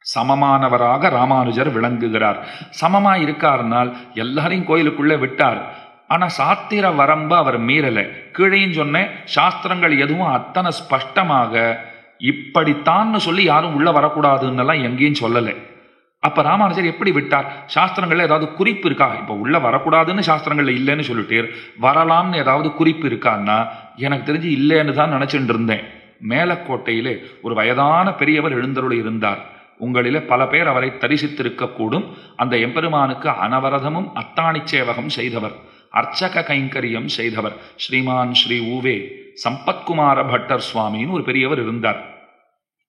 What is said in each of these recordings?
சமமானவராக ராமானுஜர் விளங்குகிறார். சமமா இருக்காருனால் எல்லாரையும் கோயிலுக்குள்ளே விட்டார். ஆனா சாத்திர வரம்ப அவர் மீறல. கீழையும் சொன்ன சாஸ்திரங்கள் எதுவும் அத்தனை ஸ்பஷ்டமாக இப்படித்தான்னு சொல்லி யாரும் உள்ள வரக்கூடாதுன்னு எங்கேயும் சொல்லலை. அப்ப ராமானுஜர் எப்படி விட்டார்? சாஸ்திரங்கள்ல ஏதாவது குறிப்பு இருக்கா? இப்ப உள்ள வரக்கூடாதுன்னு சாஸ்திரங்கள்ல இல்லைன்னு சொல்லிட்டு வரலாம்னு ஏதாவது குறிப்பு இருக்கான்னா எனக்கு தெரிஞ்சு இல்லைன்னு தான் நினைச்சுட்டு இருந்தேன். மேலக்கோட்டையிலே ஒரு வயதான பெரியவர் எழுந்தருளி இருந்தார். உங்களிலே பல பேர் அவரை தரிசித்திருக்கக்கூடும். அந்த எம்பெருமானுக்கு அனவரதமும் அத்தாணி சேவகம் செய்தவர், அர்ச்சக கைங்கரியம் செய்தவர். ஸ்ரீமான் ஸ்ரீ ஊவே சம்பத்குமார பட்டர் சுவாமின்னு ஒரு பெரியவர் இருந்தார்.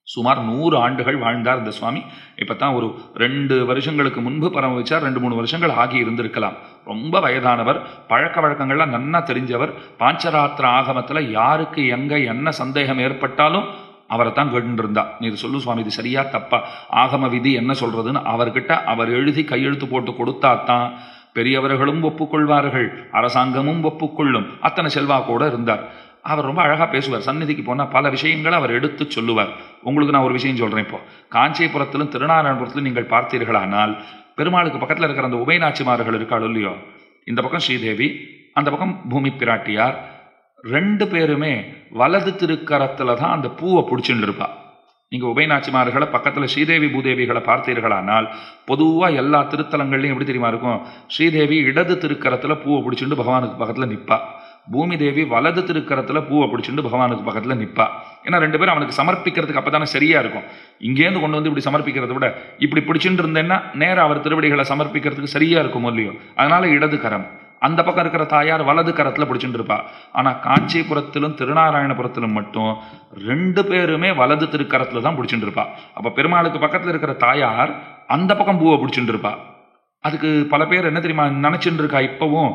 சுமார் 100 ஆண்டுகள் வாழ்ந்தார் இந்த சுவாமி. இப்பதான் ஒரு 2 வருஷங்களுக்கு முன்பு பரம வச்சார். 2-3 வருஷங்கள் ஆகி இருந்திருக்கலாம். ரொம்ப வயதானவர், பழக்க வழக்கங்கள்லாம் நன்னா தெரிஞ்சவர். பாஞ்சராத்திர ஆகமத்துல யாருக்கு எங்க என்ன சந்தேகம் ஏற்பட்டாலும் அவரை தான் கேட்டு இருந்தா. நீ சொல்லு சுவாமி, இது சரியா தப்பா, ஆகம விதி என்ன சொல்றதுன்னு அவர்கிட்ட அவர் எழுதி கையெழுத்து போட்டு கொடுத்தாத்தான் பெரியவர்களும் ஒப்புக்கொள்வார்கள், அரசாங்கமும் ஒப்புக்கொள்ளும். அத்தனை செல்வாக்கோட இருந்தார். அவர் ரொம்ப அழகா பேசுவார். சந்நிதிக்கு போனா பல விஷயங்களை அவர் எடுத்து சொல்லுவார். உங்களுக்கு நான் ஒரு விஷயம் சொல்றேன். இப்போ காஞ்சிபுரத்திலும் திருநாராயணபுரத்திலும் நீங்கள் பார்த்தீர்களானால் பெருமாளுக்கு பக்கத்துல இருக்கிற அந்த உபயநாச்சிமார்கள் இருக்காள் இல்லையோ, இந்த பக்கம் ஸ்ரீதேவி, அந்த பக்கம் பூமி பிராட்டியார், 2 பேருமே வலது திருக்கரத்துல தான் அந்த பூவை பிடிச்சுட்டு இருப்பா. நீங்க உபயநாச்சிமார்களை பக்கத்துல ஸ்ரீதேவி பூதேவிகளை பார்த்தீர்களானால் பொதுவா எல்லா திருத்தலங்கள்லையும் எப்படி தெரியுமா இருக்கும்? ஸ்ரீதேவி இடது திருக்கரத்துல பூவை பிடிச்சுட்டு பகவானுக்கு பக்கத்துல நிப்பா. பூமி தேவி வலது திருக்கரத்துல பூவை பிடிச்சுட்டு பகவானுக்கு பக்கத்துல நிப்பா. ஏன்னா 2 பேரும் அவனுக்கு சமர்ப்பிக்கிறதுக்கு அப்பதானே சரியா இருக்கும். இங்கேருந்து கொண்டு வந்து இப்படி சமர்ப்பிக்கிறத விட இப்படி பிடிச்சுட்டு இருந்தேன்னா நேரம் அவர் திருவடிகளை சமர்ப்பிக்கிறதுக்கு சரியா இருக்கும் இல்லையோ. அதனால இடது கரம். அந்த பக்கம் இருக்கிற தாயார் வலது கரத்துல பிடிச்சுட்டு இருப்பா. ஆனா காஞ்சிபுரத்திலும் திருநாராயணபுரத்திலும் மட்டும் 2 பேருமே வலது திருக்கரத்துல தான் பிடிச்சுட்டு இருப்பா. அப்ப பெருமாளுக்கு பக்கத்துல இருக்கிற தாயார் அந்த பக்கம் பூவை பிடிச்சுட்டு இருப்பா. அதுக்கு பல பேர் என்ன தெரியுமா நினைச்சுட்டு இருக்கா? இப்பவும்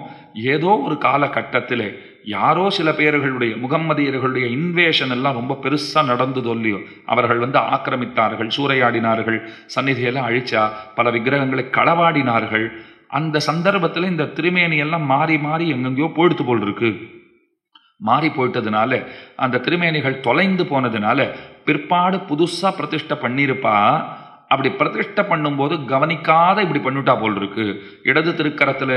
ஏதோ ஒரு காலகட்டத்திலே யாரோ சில பேர்களுடைய முகம்மதியர்களுடைய இன்வேஷன் எல்லாம் ரொம்ப பெருசா நடந்ததோ இல்லையோ, அவர்கள் ஆக்கிரமித்தார்கள், சூறையாடினார்கள், சந்நிதியெல்லாம் அழிச்சா, பல விக்கிரகங்களை களவாடினார்கள். அந்த சந்தர்ப்பத்தில் இந்த திருமேனி எல்லாம் மாறி மாறி எங்கெங்கயோ போயிடுத்து போல் இருக்கு. மாறி போயிட்டதுனால அந்த திருமேனிகள் தொலைந்து போனதுனால பிற்பாடு புதுசா பிரதிஷ்டை பண்ணியிருப்பா. அப்படி பிரதிஷ்டை பண்ணும்போது கவனிக்காத இப்படி பண்ணிட்டா போல் இருக்கு. இடது திருக்கரத்துல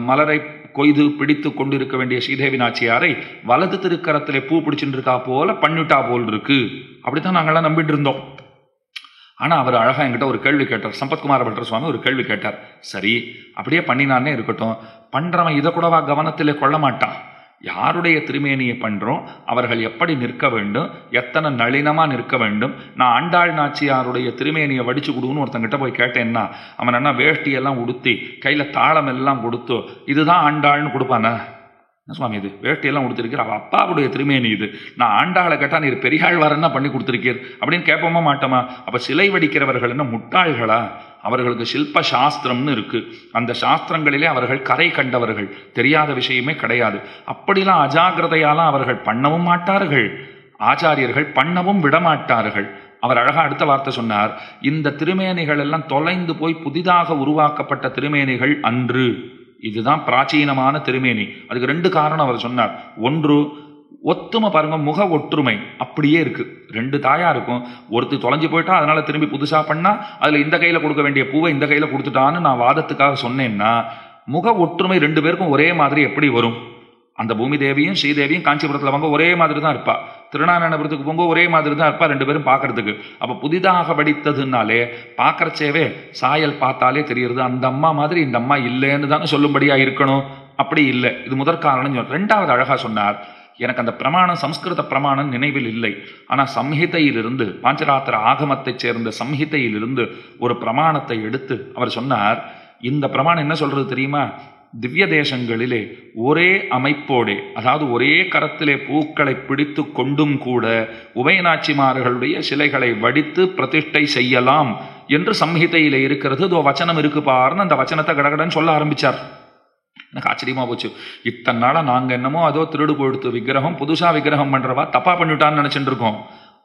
மலரை கொய்து பிடித்து கொண்டிருக்க வேண்டிய ஸ்ரீதேவி நாச்சியாரை வலது திருக்கரத்துல பூ பிடிச்சுட்டு இருக்கா போல பண்ணிட்டா போல் இருக்கு. அப்படித்தான் நாங்கள்லாம் நம்பிட்டு இருந்தோம். ஆனா அவர் அழகா என்கிட்ட ஒரு கேள்வி கேட்டார். சம்பத்குமார பட்டர் சுவாமி ஒரு கேள்வி கேட்டார். சரி, அப்படியே பண்ணினானே இருக்கட்டும், பண்றவன் இதை கூடவா கவனத்திலே கொள்ள மாட்டான்? யாருடைய திருமேனியை பண்றோம், அவர்கள் எப்படி நிற்க வேண்டும், எத்தனை நளினமா நிற்க வேண்டும். நான் ஆண்டாள் நாச்சியாருடைய திருமேனியை வடிச்சு கொடுன்னு ஒருத்தங்கிட்ட போய் கேட்டேன்னா அவன் என்ன வேஷ்டியெல்லாம் உடுத்தி கையில தாளம் எல்லாம் கொடுத்து இதுதான் ஆண்டாள்னு கொடுப்பானா? சுவாமி, இது வேஷ்டியெல்லாம் கொடுத்துருக்கீர், அவள் அப்பாவுடைய திருமேனி இது, நான் ஆண்டாளை கேட்டா நீர் பெரியாழ்வார் என்ன பண்ணி கொடுத்துருக்கீர் அப்படின்னு கேட்போமா மாட்டோமா? அப்ப சிலை வடிக்கிறவர்கள் என்ன முட்டாள்களா? அவர்களுக்கு சில்ப சாஸ்திரம்னு இருக்கு. அந்த சாஸ்திரங்களிலே அவர்கள் கரை கண்டவர்கள், தெரியாத விஷயமே கிடையாது. அப்படிலாம் அஜாகிரதையாலாம் அவர்கள் பண்ணவும் மாட்டார்கள், ஆச்சாரியர்கள் பண்ணவும் விடமாட்டார்கள். அவர் அழகா அடுத்த வார்த்தை சொன்னார், இந்த திருமேனிகள் எல்லாம் தொலைந்து போய் புதிதாக உருவாக்கப்பட்ட திருமேனிகள் அன்று. இதுதான் பிராச்சீனமான திருமேனி. அதுக்கு 2 காரணம் அவர் சொன்னார். ஒன்று, ஒத்துமை பாருங்க, முக ஒற்றுமை அப்படியே இருக்கு. 2 தாயா இருக்கும், ஒருத்தி தொலைஞ்சு போயிட்டா அதனால திரும்பி புதுசா பண்ணா அதுல இந்த கையில கொடுக்க வேண்டிய பூவை இந்த கையில கொடுத்துட்டான்னு நான் வாதத்துக்காக சொன்னேன்னா முக ஒற்றுமை 2 பேருக்கும் ஒரே மாதிரி எப்படி வரும்? அந்த பூமி தேவியும் ஸ்ரீதேவியும் காஞ்சிபுரத்துல வாங்க ஒரே மாதிரி தான் இருப்பா, திருநாராயணபுரத்துக்கு போங்க ஒரே மாதிரி தான் இருப்பா, 2 பேரும் பார்க்கறதுக்கு. அப்ப புதிதாக வடித்ததுனாலே பார்க்கறச்சேவே சாயல் பார்த்தாலே தெரியுது அந்த அம்மா மாதிரி இந்த அம்மா இல்லைன்னு தானே சொல்லும்படியா இருக்கணும். அப்படி இல்லை. இது முதற் காரணம். 2வது அழகா சொன்னார், எனக்கு அந்த பிரமாணம் சம்ஸ்கிருத பிரமாணம் நினைவில் இல்லை, ஆனா சம்ஹிதையிலிருந்து பாஞ்சராத்திர ஆகமத்தைச் சேர்ந்த சம்ஹிதையிலிருந்து ஒரு பிரமாணத்தை எடுத்து அவர் சொன்னார். இந்த பிரமாணம் என்ன சொல்றது தெரியுமா? திவ்ய தேசங்களிலே ஒரே அமைப்போடே, அதாவது ஒரே கரத்திலே பூக்களை பிடித்து கொண்டும் கூட உபயநாச்சிமார்களுடைய சிலைகளை வடித்து பிரதிஷ்டை செய்யலாம் என்று சம்ஹிதையிலே இருக்கிறது. இதோ வச்சனம் இருக்கு பாருன்னு அந்த வச்சனத்தை கடகடன்னு சொல்ல ஆரம்பிச்சார். எனக்கு ஆச்சரியமா போச்சு. இத்தனை நாளா நாங்க என்னமோ அதோ திருடு போயிடுத்து விக்கிரகம், புதுசா விக்கிரகம் பண்றவா தப்பா பண்ணிட்டான்னு நினைச்சுட்டு இருக்கோம்.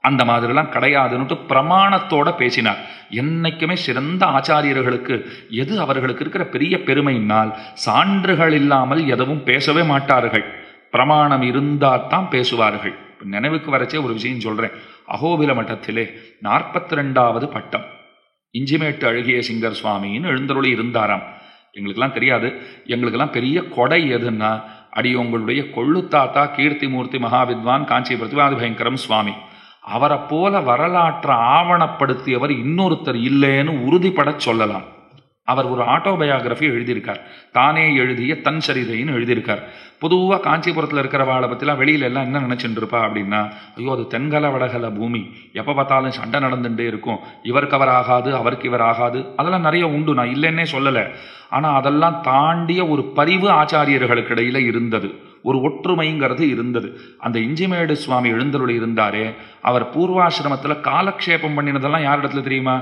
அந்த மாதிரிலாம் கிடையாதுன்னு பிரமாணத்தோட பேசினார். என்னைக்குமே சிறந்த ஆச்சாரியர்களுக்கு எது அவர்களுக்கு இருக்கிற பெரிய பெருமையினால் சான்றுகள் இல்லாமல் எதுவும் பேசவே மாட்டார்கள். பிரமாணம் இருந்தால்தான் பேசுவார்கள். நினைவுக்கு வரச்சே ஒரு விஷயம் சொல்றேன். அகோபில மட்டத்திலே 42வது பட்டம் இஞ்சிமேட்டு அழகிய சிங்கர் சுவாமின்னு எழுந்தருளி இருந்தாராம். எங்களுக்கெல்லாம் தெரியாது. எங்களுக்கெல்லாம் பெரிய கொடை எதுன்னா, அடியோங்களுடைய கொள்ளு தாத்தா கீர்த்திமூர்த்தி மகாவித்வான் காஞ்சி பிரதிவாதி பயங்கரம் சுவாமி. அவரை போல வரலாற்றை ஆவணப்படுத்தியவர் இன்னொருத்தர் இல்லைன்னு உறுதிப்பட சொல்லலாம். அவர் ஒரு ஆட்டோபயோகிராஃபி எழுதியிருக்கார். தானே எழுதிய தன் சரிதைன்னு எழுதியிருக்கார். பொதுவாக காஞ்சிபுரத்தில் இருக்கிறவாளை பற்றிலாம் வெளியில எல்லாம் என்ன நினைச்சுட்டு இருப்பா அப்படின்னா, ஐயோ அது தென்கல வடகல பூமி, எப்போ பார்த்தாலும் சண்டை நடந்துட்டே இருக்கும், இவருக்கு அவர் ஆகாது அவருக்கு இவர் ஆகாது, அதெல்லாம் நிறைய உண்டு, நான் இல்லைன்னே சொல்லலை. ஆனால் அதெல்லாம் தாண்டிய ஒரு பரிவு ஆச்சாரியர்களுக்கு இடையில இருந்தது, ஒரு ஒற்றுமைங்கிறது இருந்தது. அந்த இஞ்சிமேடு சுவாமி எழுந்தருளி இருந்தாரே, அவர் பூர்வாசிரமத்தில் காலக்ஷேபம் பண்ணினதெல்லாம் யார் இடத்துல தெரியுமா?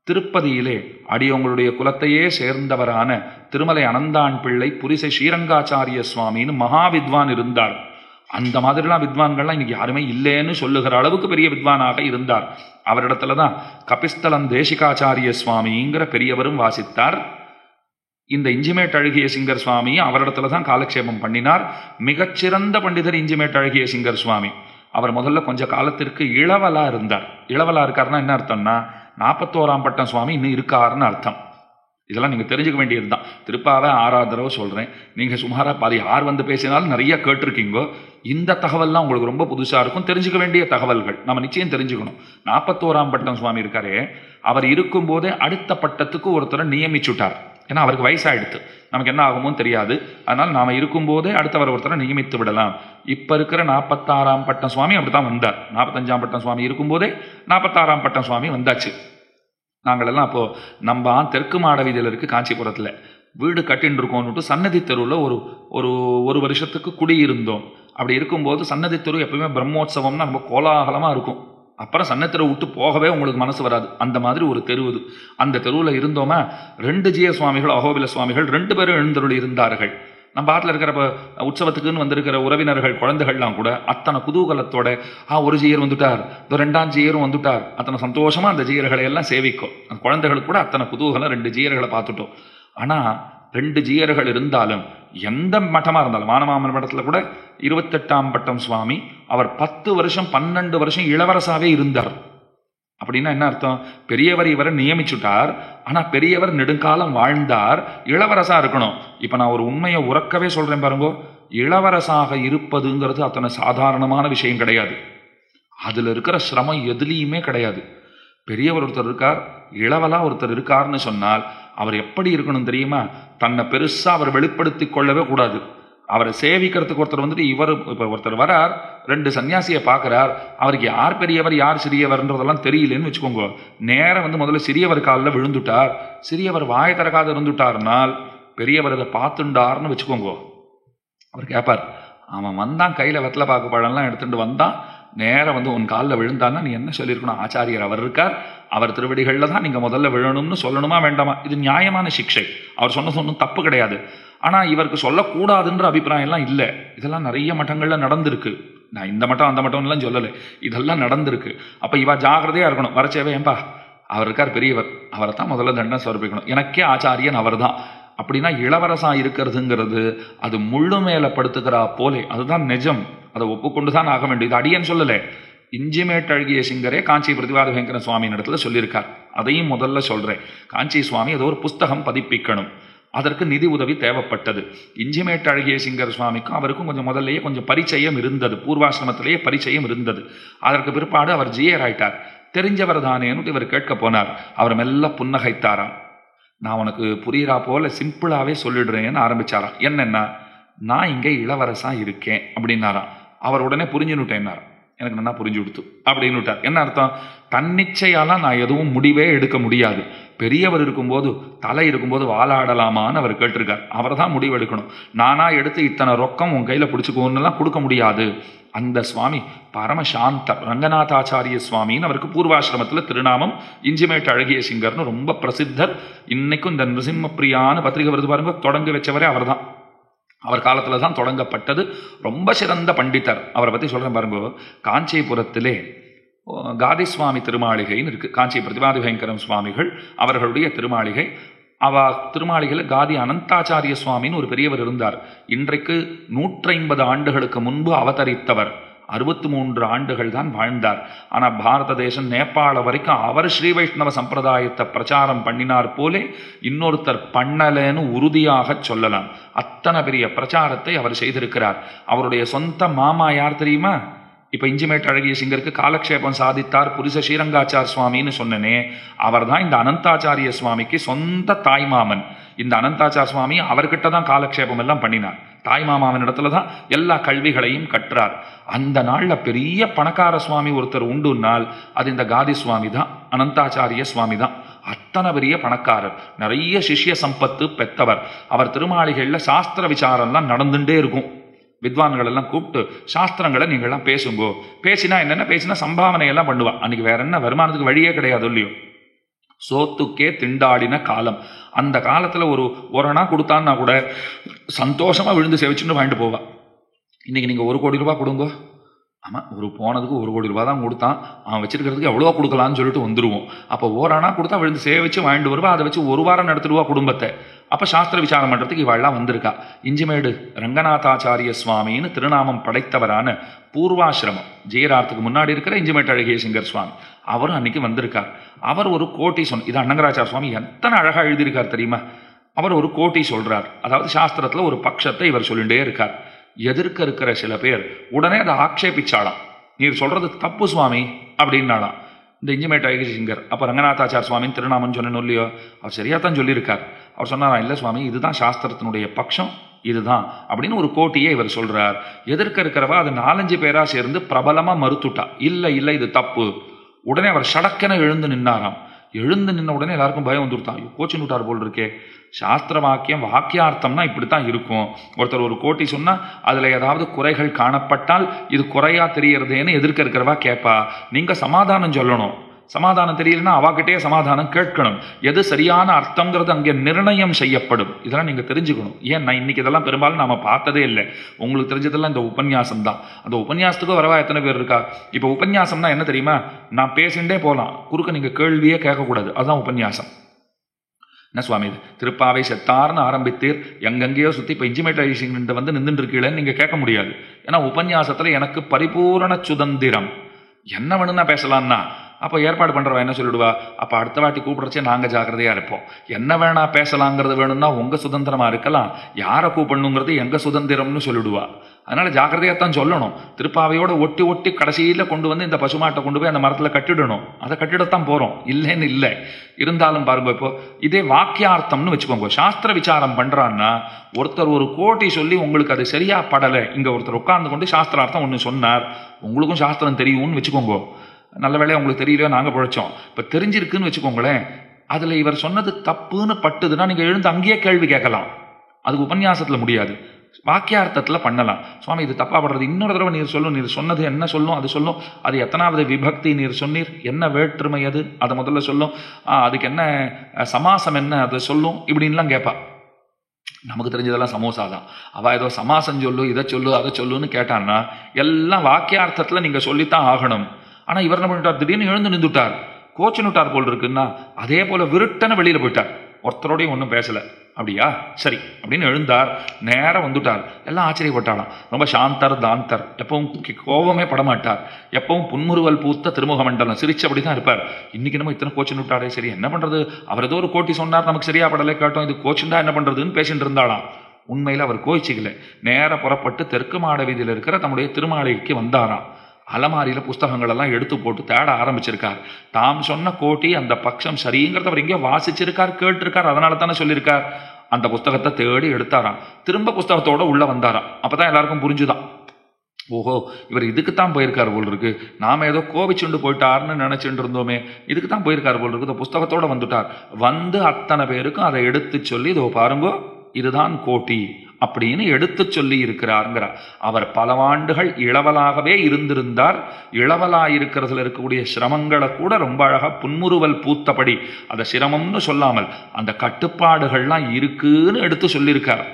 திருப்பதியிலே அடியவங்களுடைய குலத்தையே சேர்ந்தவரான திருமலை அனந்தான் பிள்ளை புரிசை ஸ்ரீரங்காச்சாரிய சுவாமின்னு மகாவித்வான் இருந்தார். அந்த மாதிரிலாம் வித்வான்கள்லாம் இன்னைக்கு யாருமே இல்லைன்னு சொல்லுகிற அளவுக்கு பெரிய வித்வானாக இருந்தார். அவரிடத்துல தான் கபிஸ்தலம் தேசிகாச்சாரிய சுவாமிங்கிற பெரியவரும் வாசித்தார். இந்த இஞ்சிமேட் அழகிய சிங்கர் சுவாமி அவரிடத்துல தான் காலக்ஷேபம் பண்ணினார். மிகச்சிறந்த பண்டிதர் இஞ்சிமேட் அழகிய சிங்கர் சுவாமி. அவர் முதல்ல கொஞ்ச காலத்திற்கு இளவலா இருந்தார். இளவலா இருக்காருன்னா என்ன அர்த்தம்னா, 41ஆம் பட்டம் சுவாமி இன்னும் இருக்காருன்னு அர்த்தம். இதெல்லாம் நீங்கள் தெரிஞ்சுக்க வேண்டியது தான். திருப்பாவை 6வது தடவை சொல்கிறேன். நீங்கள் சுமாராக பாதி யார் வந்து பேசினாலும் நிறைய கேட்டிருக்கீங்கோ. இந்த தகவல்லாம் உங்களுக்கு ரொம்ப புதுசாக இருக்கும். தெரிஞ்சுக்க வேண்டிய தகவல்கள் நம்ம நிச்சயம் தெரிஞ்சுக்கணும். 41ஆம் பட்டம் சுவாமி இருக்காரே, அவர் இருக்கும்போதே அடுத்த பட்டத்துக்கு ஒருத்தரை நியமிச்சுட்டார். ஏன்னா அவருக்கு வயசாயிடுத்து, நமக்கு என்ன ஆகுமோன்னு தெரியாது. அதனால் நாம் இருக்கும்போதே அடுத்தவர் ஒருத்தரை நியமித்து விடலாம். இப்போ இருக்கிற 46ஆம் பட்டம் சுவாமி அப்படி தான் வந்தார். 45ஆம் பட்டம் சுவாமி இருக்கும்போதே 46ஆம் பட்டம் சுவாமி வந்தாச்சு. நாங்களெல்லாம் அப்போது நம்ம தெற்கு மாட வீதியில் இருக்குது காஞ்சிபுரத்தில் வீடு கட்டின்னு இருக்கோன்னுட்டு சன்னதி தெருவில் ஒரு வருஷத்துக்கு குடியிருந்தோம். அப்படி இருக்கும்போது சன்னதி தெரு எப்பவுமே பிரம்மோற்சவம்னா ரொம்ப கோலாகலமாக இருக்கும். அப்புறம் சன்னத்திரை விட்டு போகவே உங்களுக்கு மனசு வராது, அந்த மாதிரி ஒரு தெருவுது. அந்த தெருவில் இருந்தோமா, 2 ஜீய சுவாமிகள் அகோபில சுவாமிகள் 2 பேரும் எழுந்தருளி இருந்தார்கள். நம்ம ஆட்டில் இருக்கிற உற்சவத்துக்குன்னு வந்திருக்கிற உறவினர்கள் குழந்தைகள்லாம் கூட அத்தனை குதூகலத்தோட ஒரு ஜீயர் வந்துட்டார், 2ஆம் ஜீயரும் வந்துட்டார், அத்தனை சந்தோஷமா அந்த ஜீயர்களை எல்லாம் சேவிக்கும். அந்த குழந்தைகளுக்கு கூட அத்தனை குதூகலம். 2 ஜீயர்களை பார்த்துட்டோம். ஆனால் 2 ஜீயர்கள் இருந்தாலும் எந்த மட்டமாக இருந்தாலும், வானமாமன் மடத்தில் கூட 28ஆம் பட்டம் சுவாமி அவர் 10 வருஷம் 12 வருஷம் இளவரசாவே இருந்தார். அப்படின்னா என்ன அர்த்தம்? பெரியவர் இவரை நியமிச்சுட்டார், ஆனால் பெரியவர் நெடுங்காலம் வாழ்ந்தார், இளவரசா இருக்கணும். இப்போ நான் ஒரு உண்மையை உறக்கவே சொல்றேன் பாருங்கோ, இளவரசாக இருப்பதுங்கிறது அத்தனை சாதாரணமான விஷயம் கிடையாது. அதுல இருக்கிற சிரமம் எதுலேயுமே கிடையாது. பெரியவர் ஒருத்தர் இருக்கார், இளவலா ஒருத்தர் இருக்காருன்னு சொன்னால் அவர் எப்படி இருக்கணும் தெரியுமா? தன்னை பெருசா அவர் வெளிப்படுத்தி கொள்ளவே கூடாது. அவரை சேவிக்கிறதுக்கு ஒருத்தர் வந்துட்டு, இவர் இப்போ ஒருத்தர் வரார், 2 சன்னியாசியை பார்க்குறார், அவருக்கு யார் பெரியவர் யார் சிறியவர்ன்றதெல்லாம் தெரியலன்னு வச்சுக்கோங்க. நேரம் முதல்ல சிறியவர் காலில் விழுந்துட்டார், சிறியவர் வாய திறக்காத இருந்துட்டார்னால் பெரியவர் அதை பார்த்துண்டார்னு வச்சுக்கோங்க. அவர் கேட்பார், அவன் வந்தான் கையில் வெத்தலை பாக்கு பழம்லாம் எடுத்துட்டு வந்தான், நேரம் உன் காலில் விழுந்தான்னா நீ என்ன சொல்லியிருக்கணும்? ஆச்சாரியர் அவர் இருக்கார், அவர் திருவடிகளில் தான் நீங்கள் முதல்ல விழணும்னு சொல்லணுமா வேண்டாமா? இது நியாயமான சிக்ஷை. அவர் சொன்னது ஒன்றும் தப்பு கிடையாது. ஆனால் இவருக்கு சொல்லக்கூடாதுன்ற அபிப்பிராயம் எல்லாம் இல்லை. இதெல்லாம் நிறைய மட்டங்களில் நடந்திருக்கு. நான் இந்த மட்டம் அந்த மட்டம்லாம் சொல்லலை, இதெல்லாம் நடந்திருக்கு. அப்போ இவா ஜாகிரதையாக இருக்கணும். வரச்சேவே ஏன்பா அவர் இருக்கார் பெரியவர், அவரை தான் முதல்ல தண்டனை சமர்ப்பிக்கணும். எனக்கே ஆச்சாரியன் அவர் தான். அப்படின்னா இளவரசா இருக்கிறதுங்கிறது அது முள்ளு மேலே படுத்துக்கிறா போலே, அதுதான் நிஜம். அதை ஒப்புக்கொண்டு தான் ஆக வேண்டியது. அடியன்னு சொல்லலை, இஞ்சிமேட் அழகிய சிங்கரே காஞ்சி பிரதிவாத பயங்கர சுவாமியின் இடத்துல சொல்லியிருக்கார். அதையும் முதல்ல சொல்றேன். காஞ்சி சுவாமி ஏதோ ஒரு புஸ்தகம் பதிப்பிக்கணும், அதற்கு நிதி உதவி தேவைப்பட்டது. இஞ்சிமேட் அழகிய சிங்கர் சுவாமிக்கும் அவருக்கும் கொஞ்சம் முதல்லையே கொஞ்சம் பரிச்சயம் இருந்தது, பூர்வாசிரமத்திலேயே பரிச்சயம் இருந்தது. அதற்கு பிற்பாடு அவர் ஜியர் ஆயிட்டார். தெரிஞ்சவர் தானேன்னு இவர் கேட்க போனார். அவர் மெல்ல புன்னகைத்தாராம். நான் உனக்கு புரியுறா போல சிம்பிளாவே சொல்லிடுறேன்னு ஆரம்பிச்சாராம். என்னன்னா, நான் இங்கே இளவரசா இருக்கேன் அப்படின்னாராம். அவர் உடனே புரிஞ்சுன்னுட்டேன்னார். எனக்கு நல்லா புரிஞ்சு கொடுத்து அப்படின்னு விட்டார். என்ன அர்த்தம்? தன்னிச்சையாலாம் நான் எதுவும் முடிவே எடுக்க முடியாது. பெரியவர் இருக்கும்போது, தலை இருக்கும்போது வாழாடலாமான்னு அவர் கேட்டிருக்கார். அவர் தான் முடிவு எடுக்கணும். நானா எடுத்து இத்தனை ரொக்கம் உன் கையில் பிடிச்சிக்கோன்னுலாம் கொடுக்க முடியாது. அந்த சுவாமி பரமசாந்தர், ரங்கநாதாச்சாரிய சுவாமின்னு அவருக்கு பூர்வாசிரமத்தில் திருநாமம். இஞ்சிமேட் அழகிய சிங்கர்னு ரொம்ப பிரசித்தர். இன்னைக்கும் இந்த நிருசிம்ம பிரியான்னு பத்திரிகை வருது பாருங்க, தொடங்கி வச்சவரே அவர் தான். அவர் காலத்தில் தான் தொடங்கப்பட்டது. ரொம்ப சிறந்த பண்டிதர். அவரை பற்றி சொல்கிறேன் பாருங்க. காஞ்சிபுரத்திலே காதி சுவாமி திருமாளிகைன்னு இருக்குது. காஞ்சி பிரதிவாதி பயங்கரம் சுவாமிகள் அவர்களுடைய திருமாளிகை. திருமாளிகையில் காதி அனந்தாச்சாரிய சுவாமின்னு ஒரு பெரியவர் இருந்தார். இன்றைக்கு 150 ஆண்டுகளுக்கு முன்பு அவதரித்தவர். 63 ஆண்டுகள் தான் வாழ்ந்தார். ஆனா பாரத தேசம் நேபாள வரைக்கும் அவர் ஸ்ரீ வைஷ்ணவ சம்பிரதாயத்தை பிரச்சாரம் பண்ணினார் போலே இன்னொருத்தர் பண்ணலன்னு உறுதியாக சொல்லலாம். அத்தனை பெரிய பிரச்சாரத்தை அவர் செய்திருக்கிறார். அவருடைய சொந்த மாமா யார் தெரியுமா? இப்ப இஞ்சிமேட் அழகிய சிங்கருக்கு காலக்ஷேபம் சாதித்தார் புரிச ஸ்ரீரங்காச்சார் சுவாமின்னு சொன்னனே, அவர் தான் இந்த அனந்தாச்சாரிய சுவாமிக்கு சொந்த தாய்மாமன். இந்த அனந்தாச்சார சுவாமி அவர்கிட்ட தான் காலக்ஷேபம் எல்லாம் பண்ணினார். தாய்மாமாவின் இடத்துல தான் எல்லா கல்விகளையும் கற்றார். அந்த நாள்ல பெரிய பணக்கார சுவாமி ஒருத்தர் உண்டுனால் அது இந்த காதி சுவாமி தான், அனந்தாச்சாரிய சுவாமி தான். அத்தனை பெரிய பணக்காரர், நிறைய சிஷ்ய சம்பத்து பெற்றவர். அவர் திருமாளிகையில் சாஸ்திர விசாரம்லாம் நடந்துட்டே இருக்கும். வித்வான்கள் எல்லாம் கூப்பிட்டு சாஸ்திரங்களை நீங்கள்லாம் பேசுங்கோ. பேசினா என்னென்ன பேசினா சம்பாவனை எல்லாம் பண்ணுவா. அன்னைக்கு வேற என்ன வருமானத்துக்கு வழியே கிடையாது இல்லையோ. சோத்துக்கே திண்டாடின காலம். அந்த காலத்துல ஒரு அணா கொடுத்தான்னா கூட சந்தோஷமா விழுந்து சேவிச்சுன்னு வாங்கிட்டு போவா. இன்னைக்கு நீங்க 1 கோடி ரூபாய் கொடுங்கோ, ஆமா போனதுக்கு 1 கோடி ரூபாய் தான் கொடுத்தான், அவன் வச்சிருக்கிறதுக்கு எவ்வளோ கொடுக்கலான்னு சொல்லிட்டு வந்துடுவோம். அப்போ ஓரானா கொடுத்தா விழுந்து சேவிச்சு வாங்கிட்டு வருவா. அதை வச்சு 1 வாரம் நடத்திடுவா குடும்பத்தை. அப்ப சாஸ்திர விசாரம் பண்றதுக்கு இவாள்லாம் வந்திருக்கா. இஞ்சிமேடு ரங்கநாதாச்சாரிய சுவாமின்னு திருநாமம் படைத்தவரான பூர்வாசிரமம் ஜெயரார்த்துக்கு முன்னாடி இருக்கிற இஞ்சிமேட் அழகிய சிங்கர் சுவாமி, அவரும் அன்னைக்கு வந்திருக்கார். அவர் ஒரு கோட்டி இது அன்னங்கராச்சார சுவாமி எத்தனை அழகா எழுதியிருக்கார் தெரியுமா? அவர் ஒரு கோட்டி சொல்றார். அதாவது சாஸ்திரத்துல ஒரு பட்சத்தை இவர் சொல்லிட்டே இருக்கார். எதிர்க்க இருக்கிற சில பேர் உடனே அதை ஆக்ஷேபிச்சாலாம். நீர் சொல்றது தப்பு சுவாமி அப்படின்னாலாம் இந்த இஞ்சிமேட் அழகிய சிங்கர். அப்ப ரங்கநாதாச்சார சுவாமின்னு திருநாமம் சொன்னேன்னு இல்லையோ, அவர் சரியா தான் சொல்லியிருக்கார். அவர் சொன்னாரா, இல்லை சுவாமி இதுதான் சாஸ்திரத்தினுடைய பட்சம், இதுதான் அப்படின்னு ஒரு கோட்டியே இவர் சொல்றார். எதிர்க்க இருக்கிறவா அது 4-5 பேரா சேர்ந்து பிரபலமா மறுத்துட்டா. இல்லை இல்லை இது தப்பு. உடனே அவர் சடக்கென எழுந்து நின்னாராம். எழுந்து நின்ன உடனே எல்லாருக்கும் பயம் வந்துருத்தான். கோச்சின்னு விட்டார் போல் இருக்கே. சாஸ்திர வாக்கியம் வாக்கியார்த்தம்னா இப்படித்தான் இருக்கும். ஒருத்தர் ஒரு கோட்டி சொன்னா அதுல ஏதாவது குறைகள் காணப்பட்டால் இது குறையா தெரியறதேன்னு எதிர்க்க இருக்கிறவா கேட்பா. நீங்க சமாதானம் சொல்லணும். சமாதானம் தெரியலன்னா அவாக்கிட்டே சமாதானம் கேட்கணும். எது சரியான அர்த்தங்கிறது அங்கே நிர்ணயம் செய்யப்படும். இதெல்லாம் நீங்க தெரிஞ்சுக்கணும். ஏன் நான் இன்னைக்கு இதெல்லாம் பெரும்பாலும் நாம பார்த்ததே இல்லை. உங்களுக்கு தெரிஞ்சதெல்லாம் இந்த உபன்யாசம் தான். அந்த உபன்யாசத்துக்கு வரவா எத்தனை பேர் இருக்கா? இப்ப உபன்யாசம்னா என்ன தெரியுமா? நான் பேசிண்டே போகலாம், குறுக்க நீங்க கேள்வியே கேட்கக்கூடாது. அதுதான் உபன்யாசம். என்ன சுவாமி இது திருப்பாவை செத்தார்னு ஆரம்பித்தீர், எங்கெங்கேயோ சுத்தி இப்ப இஞ்சிமேட் அழகிய வந்து நின்றுட்டு இருக்கீங்களேன்னு நீங்க கேட்க முடியாது. ஏன்னா உபன்யாசத்துல எனக்கு பரிபூரண சுதந்திரம். என்ன வேணும்னா பேசலாம்னா அப்போ ஏற்பாடு பண்ணுறவா என்ன சொல்லிடுவா, அப்போ அடுத்த வாட்டி கூப்பிடுறச்சே நாங்கள் ஜாக்கிரதையாக இருப்போம். என்ன வேணா பேசலாங்கிறது வேணும்னா உங்கள் சுதந்திரமாக இருக்கலாம், யாரை கூப்பிடணுங்கிறது எங்கள் சுதந்திரம்னு சொல்லிடுவா. அதனால் ஜாக்கிரதையாக தான் சொல்லணும். திருப்பாவையோடு ஒட்டி ஒட்டி கடைசியில் கொண்டு வந்து இந்த பசுமாட்டை கொண்டு போய் அந்த மரத்தில் கட்டிடணும். அதை கட்டிடத்தான் போகிறோம், இல்லைன்னு இல்லை. இருந்தாலும் பாருங்க, இப்போ இதே வாக்கியார்த்தம்னு வச்சுக்கோங்க. சாஸ்திர விசாரம் பண்ணுறான்னா ஒருத்தர் ஒரு கோட்டி சொல்லி உங்களுக்கு அது சரியா படலை, இங்கே ஒருத்தர் உட்கார்ந்து கொண்டு சாஸ்திரார்த்தம் ஒன்று சொன்னார், உங்களுக்கும் சாஸ்திரம் தெரியும்னு வச்சுக்கோங்க. நல்ல வேலையா உங்களுக்கு தெரியலையோ, நாங்கள் பிழைச்சோம். இப்போ தெரிஞ்சிருக்குன்னு வச்சுக்கோங்களேன், அதில் இவர் சொன்னது தப்புன்னு பட்டுதுன்னா நீங்கள் எழுந்து அங்கேயே கேள்வி கேட்கலாம். அதுக்கு உபன்யாசத்தில் முடியாது, வாக்கியார்த்தத்தில் பண்ணலாம். சுவாமி இது தப்பா படுறது, இன்னொரு தடவை நீர் சொல்லும், நீர் சொன்னது என்ன சொல்லும், அது சொல்லும், அது எத்தனாவது விபக்தி நீர் சொன்னீர், என்ன வேற்றுமை அது, அதை முதல்ல சொல்லும், அதுக்கு என்ன சமாசம் என்ன அதை சொல்லும், இப்படின்லாம் கேட்பா. நமக்கு தெரிஞ்சதெல்லாம் சமோசா தான். அவ ஏதோ சமாசம் சொல்லு, இதை சொல்லு, அதை சொல்லுன்னு கேட்டான்னா எல்லாம் வாக்கியார்த்தத்தில் நீங்கள் சொல்லித்தான் ஆகணும். ஆனா இவர் என்ன பண்ணிட்டார், திடீர்னு எழுந்து நின்றுட்டார், கோச்சின்னு விட்டார் போல் இருக்குன்னா. அதே போல விருட்டன வெளியில போயிட்டார், ஒருத்தரோடையும் ஒன்றும் பேசல. அப்படியா சரி அப்படின்னு எழுந்தார், நேரம் வந்துட்டார். எல்லாம் ஆச்சரியப்பட்டாலாம். ரொம்ப சாந்தர் தாந்தர், எப்பவும் கோபமே படமாட்டார், எப்பவும் புன்முறுவல் பூத்த திருமுக மண்டலம், சிரிச்சபடி தான் இருப்பார். இன்னைக்கு நம்ம இத்தனை கோச்சின்னு விட்டாரே, சரி என்ன பண்றது, அவர் ஏதோ ஒரு கோட்டி சொன்னார், நமக்கு சரியா படலை, கேட்டோம், இது கோச்சுண்டா என்ன பண்றதுன்னு பேசிட்டு இருந்தாலாம். உண்மையில் அவர் கோச்சிக்கல, நேர புறப்பட்டு தெற்கு மாட வீதியில் இருக்கிற தம்முடைய திருமாளிகைக்கு வந்தாராம். அலமாரியில புஸ்தகங்கள் எல்லாம் எடுத்து போட்டு தேட ஆரம்பிச்சிருக்கார். தாம் சொன்ன கோட்டி அந்த பட்சம் சரிங்கிறத அவர் எங்கேயோ வாசிச்சிருக்கார், கேட்டிருக்கார், அதனால தானே சொல்லியிருக்கார். அந்த புஸ்தகத்தை தேடி எடுத்தாராம், திரும்ப புஸ்தகத்தோட உள்ள வந்தாராம். அப்பதான் எல்லாருக்கும் புரிஞ்சுதான், ஓஹோ இவர் இதுக்குத்தான் போயிருக்காரு போல் இருக்கு, நாம ஏதோ கோபிச்சுண்டு போயிட்டாருன்னு நினைச்சுட்டு இருந்தோமே, இதுக்குத்தான் போயிருக்காரு போல் இருக்கு. இந்த புஸ்தகத்தோட வந்துட்டார். வந்து அத்தனை பேருக்கும் அதை எடுத்து சொல்லி, இதோ பாருங்கோ இதுதான் கோட்டி அப்படின்னு எடுத்து சொல்லி இருக்கிறாருங்கிறார். அவர் பல ஆண்டுகள் இளவலாகவே இருந்திருந்தார். இளவலாயிருக்கிறதுல இருக்கக்கூடிய சிரமங்களை கூட ரொம்ப அழகா புன்முறுவல் பூத்தபடி, அதை சிரமம்னு சொல்லாமல் அந்த கட்டுப்பாடுகள்லாம் இருக்குன்னு எடுத்து சொல்லியிருக்கார்.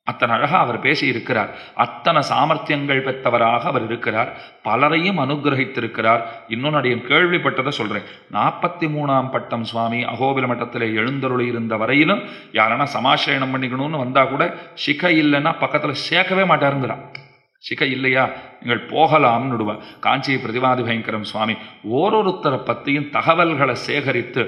அத்தனை அழகா அவர் பேசி இருக்கிறார். அத்தனை சாமர்த்தியங்கள் பெற்றவராக அவர் இருக்கிறார். பலரையும் அனுகிரகித்திருக்கிறார். இன்னொன்று அடியன் கேள்விப்பட்டதை சொல்றேன். 43ஆம் பட்டம் சுவாமி அகோபில மட்டத்தில் எழுந்தருளி இருந்த வரையிலும் யாரனா சமாசிரயணம் பண்ணிக்கணும்னு வந்தா கூட சிகை இல்லைன்னா பக்கத்துல சேர்க்கவே மாட்டாருங்கிறார். சிகை இல்லையா நீங்கள் போகலாம்னு விடுவா. காஞ்சி பிரதிவாதி பயங்கரம் சுவாமி ஓரொருத்தரை பற்றியும் தகவல்களை சேகரித்து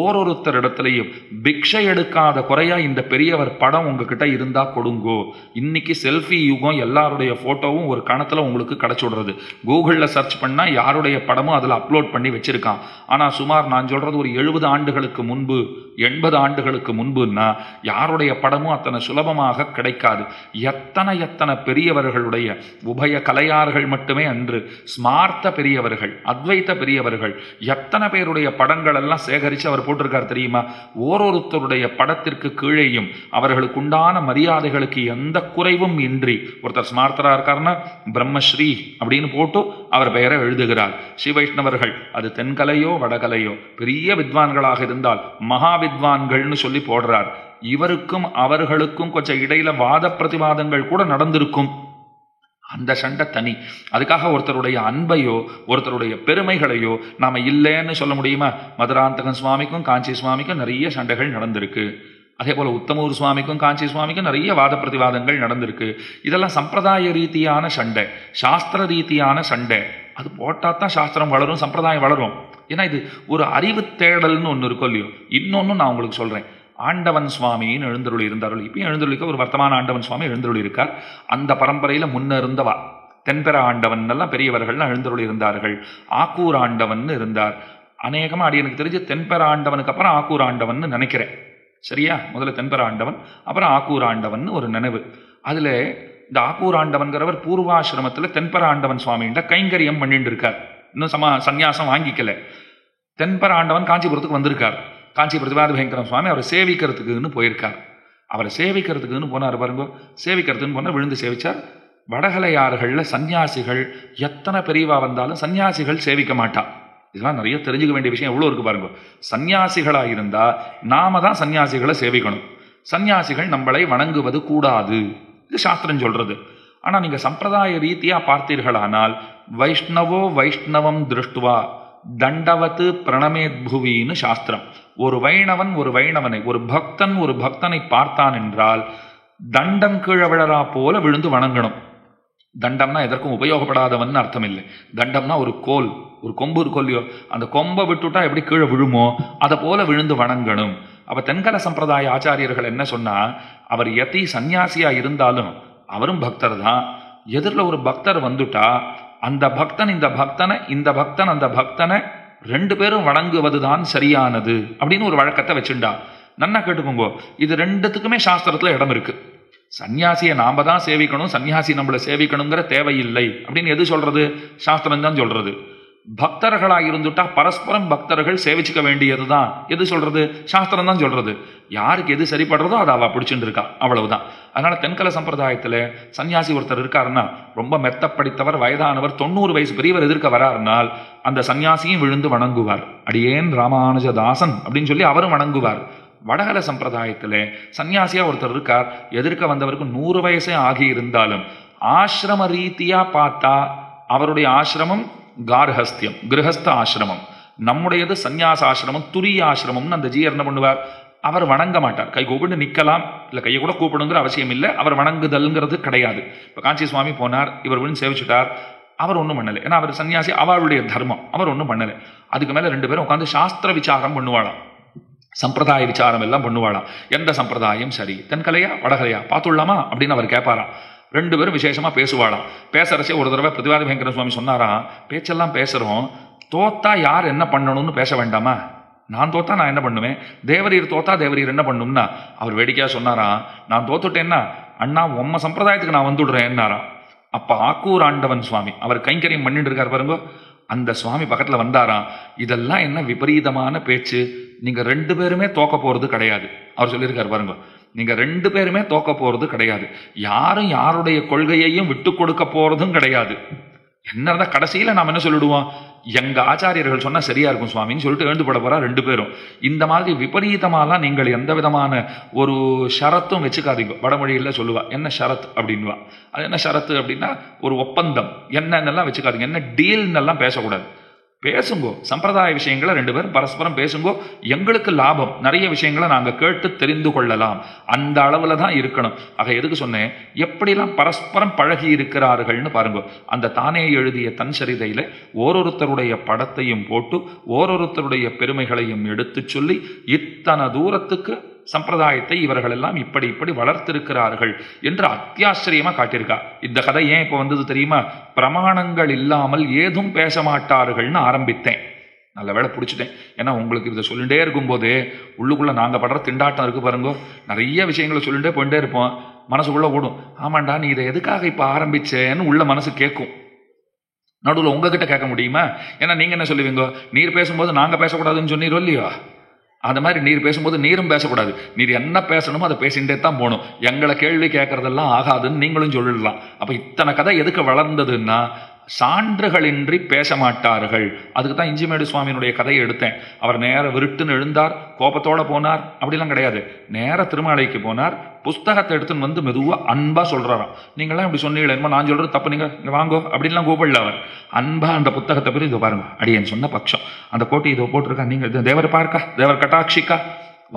ஓரொருத்தரிடத்துலையும் பிக்ஷை எடுக்காத குறையா இந்த பெரியவர் படம் உங்ககிட்ட இருந்தா கொடுங்கோ. இன்னைக்கு செல்ஃபி யுகம், எல்லாருடைய போட்டோவும் ஒரு கணத்துல உங்களுக்கு கிடைச்சுடுறது. கூகுளில் சர்ச் பண்ணா யாருடைய படமும் அதில் அப்லோட் பண்ணி வச்சிருக்கான். ஆனால் சுமார் நான் சொல்றது ஒரு 70 ஆண்டுகளுக்கு முன்பு 80 ஆண்டுகளுக்கு முன்புன்னா யாருடைய படமும் அத்தனை சுலபமாக கிடைக்காது. எத்தனை பெரியவர்களுடைய உபய கலையார்கள் மட்டுமே அன்று ஸ்மார்த்த பெரியவர்கள், அத்வைத்த பெரியவர்கள், எத்தனை பேருடைய படங்கள் எல்லாம் சேகரித்து அவர் போட்டிருக்கார் தெரியுமா? ஓரொருத்தருடைய படத்திற்கு கீழேயும் அவர்களுக்கு உண்டான மரியாதைகளுக்கு எந்த குறைவும் இன்றி ஒருத்தர் ஸ்மார்த்தரா இருக்காருன்னா பிரம்மஸ்ரீ அப்படின்னு போட்டு அவர் பெயரை எழுதுகிறார். ஸ்ரீ வைஷ்ணவர்கள் அது தென்கலையோ வடகலையோ பெரிய வித்வான்களாக இருந்தால் மகா வித்வான்கள்னு சொல்லி போடுறார். இவருக்கும் அவர்களுக்கும் கொஞ்சம் இடையில வாத பிரதிவாதங்கள் கூட நடந்திருக்கும். அந்த சண்டை தனி. அதுக்காக ஒருத்தருடைய அன்பையோ ஒருத்தருடைய பெருமைகளையோ நாம இல்லைன்னு சொல்ல முடியுமா? மதுராந்தகன் சுவாமிக்கும் காஞ்சி சுவாமிக்கும் நிறைய சண்டைகள் நடந்திருக்கு. அதே போல உத்தமூர் சுவாமிக்கும் காஞ்சி சுவாமிக்கும் நிறைய வாத பிரதிவாதங்கள் நடந்திருக்கு. இதெல்லாம் சம்பிரதாய ரீதியான சண்டை, சாஸ்திர ரீதியான சண்டை. அது போட்டா தான் சாஸ்திரம் வளரும், சம்பிரதாயம் வளரும். ஏன்னா இது ஒரு அறிவு தேடல்னு ஒன்று இருக்கும் இல்லையோ. இன்னொன்னு நான் உங்களுக்கு சொல்றேன். ஆண்டவன் சுவாமின்னு எழுந்தருளி இருந்தார்கள். இப்பயும் எழுந்தருளிக்க ஒரு வர்த்தமான ஆண்டவன் சுவாமி எழுந்தருளி இருக்கார். அந்த பரம்பரையில முன்ன இருந்தவா தென்பெற ஆண்டவன் எல்லாம் பெரியவர்கள்லாம் எழுந்தருளி இருந்தார்கள். ஆக்கூர் ஆண்டவன் இருந்தார். அநேகமா அடி எனக்கு தெரிஞ்சு தென்பெற ஆண்டவனுக்கு அப்புறம் ஆக்கூர் ஆண்டவன் நினைக்கிறேன். சரியா? முதல்ல தென்பெற ஆண்டவன், அப்புறம் ஆக்கூர் ஆண்டவன் ஒரு நினைவு. அதுல இந்த ஆக்கூர் ஆண்டவன்கிறவர் பூர்வாசிரமத்தில் தென்பெற ஆண்டவன் சுவாமிகிட்ட கைங்கரியம் பண்ணிட்டு இருக்கார். இன்னும் சந்நியாசம் வாங்கிக்கல. தென்பெற ஆண்டவன் காஞ்சிபுரத்துக்கு வந்திருக்கார். காஞ்சி பிரதிவாதி பயங்கரம் சுவாமி அவரை சேவிக்கிறதுக்குன்னு போயிருக்கார். அவரை சேவிக்கிறதுக்குன்னு போனார் பாருங்க. சேவிக்கிறதுன்னு போனால் விழுந்து சேவிச்சார். வடகலையாறுகளில் சன்னியாசிகள் எத்தனை பெரியவா வந்தாலும் சன்னியாசிகள் சேவிக்க மாட்டா. இதெல்லாம் நிறைய தெரிஞ்சுக்க வேண்டிய விஷயம் எவ்வளோ இருக்கு பாருங்க. சன்னியாசிகளாக இருந்தா நாம தான் சன்னியாசிகளை சேவிக்கணும். சன்னியாசிகள் நம்மளை வணங்குவது கூடாது, இது சாஸ்திரம் சொல்றது. ஆனா நீங்க சம்பிரதாய ரீதியா பார்த்தீர்களானால் வைஷ்ணவோ வைஷ்ணவம் திருஷ்டுவா தண்டவத்து பிரணமேத் புவின்னு சாஸ்திரம். ஒரு வைணவன் ஒரு வைணவனை, ஒரு பக்தன் ஒரு பக்தனை பார்த்தான் என்றால் தண்டம் கீழே விழறா போல விழுந்து வணங்கணும். தண்டம்னா எதற்கும் உபயோகப்படாதவன் அர்த்தம் இல்லை. தண்டம்னா ஒரு கோல், ஒரு கொம்பு ஒரு கொல்லியோ, அந்த கொம்பை விட்டுட்டா எப்படி கீழே விழுமோ அதை போல விழுந்து வணங்கணும். அப்ப தென்கல சம்பிரதாய ஆச்சாரியர்கள் என்ன சொன்னா, அவர் எத்தி சன்னியாசியா இருந்தாலும் அவரும் பக்தர் தான். எதிரில் ஒரு பக்தர் வந்துட்டா அந்த பக்தன் இந்த பக்தனை, இந்த பக்தன் அந்த பக்தனை 2 பேரும் வணங்குவதுதான் சரியானது அப்படின்னு ஒரு வழக்கத்தை வச்சுண்டா. நன்னா கேட்டுக்கோங்க, இது 2த்துக்குமே சாஸ்திரத்துல இடம் இருக்கு. சன்னியாசியை நாம தான் சேவிக்கணும், சன்னியாசி நம்மளை சேவிக்கணுங்கிற தேவையில்லை அப்படின்னு எது சொல்றது? சாஸ்திரம் தான் சொல்றது. பக்தர்களாக இருந்துட்டா பரஸ்பரம் பக்தர்கள் சேவிச்சுக்க வேண்டியதுதான் எது சொல்றது? சாஸ்திரம் தான் சொல்றது. யாருக்கு எது சரிப்படுறதோ அதை அவ பிடிச்சுட்டு இருக்கா, அவ்வளவுதான். அதனால தென்கல சம்பிரதாயத்துல சன்னியாசி ஒருத்தர் இருக்காருன்னா, ரொம்ப மெத்தப்படித்தவர் வயதானவர் 90 வயசு பெரியவர் எதிர்க்க வராருனால் அந்த சன்னியாசியும் விழுந்து வணங்குவார். அடியேன் ராமானுஜதாசன் அப்படின்னு சொல்லி அவரும் வணங்குவார். வடகல சம்பிரதாயத்துல சன்னியாசியா ஒருத்தர் இருக்கார், எதிர்க்க வந்தவருக்கு 100 வயசே ஆகி இருந்தாலும் ஆசிரம ரீதியா பார்த்தா அவருடைய ஆசிரமம் கார்ஹஸ்தியம், கிரகஸ்த ஆசிரமம். நம்முடையது சன்னியாச ஆசிரமம், துரிய ஆசிரமம்னு அந்த ஜீயர் என்ன பண்ணுவார்? அவர் வணங்க மாட்டார். கை கூப்பிட்டு நிற்கலாம், இல்லை கையை கூட கூப்பிடுங்கிற அவசியம் இல்லை. அவர் வணங்குதல்ங்கிறது கிடையாது. இப்போ காஞ்சி சுவாமி போனார், இவர் விழுந்து சேவிச்சுட்டார், அவர் ஒன்றும் பண்ணலை. ஏன்னா அவர் சன்னியாசி, அவருடைய தர்மம், அவர் ஒன்றும் பண்ணலை. அதுக்கு மேலே 2 பேரும் உட்காந்து சாஸ்திர விசாரம் பண்ணுவாளாம், சம்பிரதாய விசாரம் எல்லாம் பண்ணுவாளாம். எந்த சம்பிரதாயம் சரி, தென்கலையா வடகலையா பார்த்துடலாமா அப்படின்னு அவர் கேட்பாராம். 2 பேரும் விசேஷமா பேசுவாளாம். பேசுறச்சே ஒரு தடவை பிரதிவாதி பயங்கர சுவாமி சொன்னாராம், பேச்செல்லாம் பேசுறோம், தோத்தா யார் என்ன பண்ணணும்னு பேச வேண்டாமா? நான் தோத்தா நான் என்ன பண்ணுவேன்? தேவரீர் தோத்தா தேவரீர் என்ன பண்ணும்னா அவர் வேடிக்கையா சொன்னாராம், நான் தோத்துட்டேன்னா அண்ணா உம்ம சம்பிரதாயத்துக்கு நான் வந்துடுறேன் என்னாராம். அப்ப ஆக்கூர் ஆண்டவன் சுவாமி அவர் கைங்கரியம் பண்ணிட்டு இருக்காரு பாருங்க, அந்த சுவாமி பக்கத்துல வந்தாராம். இதெல்லாம் என்ன விபரீதமான பேச்சு, நீங்க 2 பேருமே தோக்க போறது கிடையாது. அவர் சொல்லியிருக்காரு பாருங்க, நீங்க 2 பேருமே தோக்க போறது கிடையாது, யாரும் யாருடைய கொள்கையையும் விட்டு கொடுக்க போறதும் கிடையாது. என்னதான் கடைசியில நாம என்ன சொல்லிடுவோம், எங்க ஆச்சாரியர்கள் சொன்னா சரியா இருக்கும் சுவாமின்னு சொல்லிட்டு எழுந்து போட போறா 2 பேரும். இந்த மாதிரி விபரீதமாலாம் நீங்கள் எந்த விதமான ஒரு ஷரத்தும் வச்சுக்காதீங்க. வடமொழியில சொல்லுவா, என்ன ஷரத் அப்படின்வா. அது என்ன ஷரத்து அப்படின்னா ஒரு ஒப்பந்தம், என்னென்னலாம் வச்சுக்காதீங்க. என்ன டீல்னெல்லாம் பேசக்கூடாது. பேசுங்கோ, சம்பிரதாய விஷயங்களை 2 பேரும் பரஸ்பரம் பேசுங்கோ, எங்களுக்கு லாபம், நிறைய விஷயங்களை நாங்க கேட்டு தெரிந்து கொள்ளலாம். அந்த அளவுல தான் இருக்கணும். ஆக எதுக்கு சொன்னேன், எப்படிலாம் பரஸ்பரம் பழகி இருக்கிறார்கள்னு பாருங்க. அந்த தானே எழுதிய தன் சரிதையில ஓரொருத்தருடைய படத்தையும் போட்டு ஓரொருத்தருடைய பெருமைகளையும் எடுத்து சொல்லி இத்தனை தூரத்துக்கு சம்பிரதாயத்தை இவர்கள் எல்லாம் இப்படி வளர்த்திருக்கிறார்கள் என்று அத்தியாச்சரியமா காட்டியிருக்கா. இந்த கதை ஏன் இப்ப வந்தது தெரியுமா? பிரமாணங்கள் இல்லாமல் ஏதும் பேச மாட்டார்கள்னு ஆரம்பித்தேன். நல்ல வேலை பிடிச்சிட்டேன். ஏன்னா உங்களுக்கு இதை சொல்லிட்டே இருக்கும்போது உள்ளுக்குள்ள நாங்க படுற திண்டாட்டம் இருக்கு பாருங்க. நிறைய விஷயங்களை சொல்லிட்டே போயிட்டே இருப்போம், மனசுக்குள்ள ஓடும். ஆமாண்டா நீ இதை எதுக்காக இப்ப ஆரம்பிச்சேன்னு உள்ள மனசு கேட்கும். நடுவில் உங்ககிட்ட கேட்க முடியுமா? ஏன்னா நீங்க என்ன சொல்லுவீங்க, நீர் பேசும்போது நாங்க பேசக்கூடாதுன்னு சொன்னீரோ இல்லையோ, அந்த மாதிரி நீர் பேசும்போது நீரும் பேசக்கூடாது. நீர் என்ன பேசணுமோ அதை பேசிகிட்டே தான் போகணும். எங்களை கேள்வி கேட்கறதெல்லாம் ஆகாதுன்னு நீங்களும் சொல்லிடலாம். அப்ப இத்தனை கதை எதுக்கு வளர்ந்ததுன்னா, சான்றுகளின்றி பேச மாட்டார்கள். அதுக்கு தான் இஞ்சிமேடு சுவாமியினுடைய கதையை எடுத்தேன். அவர் நேர விருட்டுன்னு எழுந்தார், கோபத்தோட போனார், அப்படிலாம் கிடையாது. நேர திருமலைக்கு போனார், புஸ்தகத்தை எடுத்துன்னு வந்து மெதுவா அன்பா சொல்றாராம். நீங்களாம் இப்படி சொன்னீங்களே, என்னமோ நான் சொல்றது தப்பு, நீங்க வாங்கோ அப்படின்லாம் கூப்பிடல. அவர் அன்பா அந்த புத்தகத்தை பற்றி இதோ பாருங்க, அடியேன் சொன்ன பட்சம் அந்த கோட்டி இதோ போட்டிருக்கா, நீங்க தேவர் பார்க்கா, தேவர் கட்டாட்சிக்கா,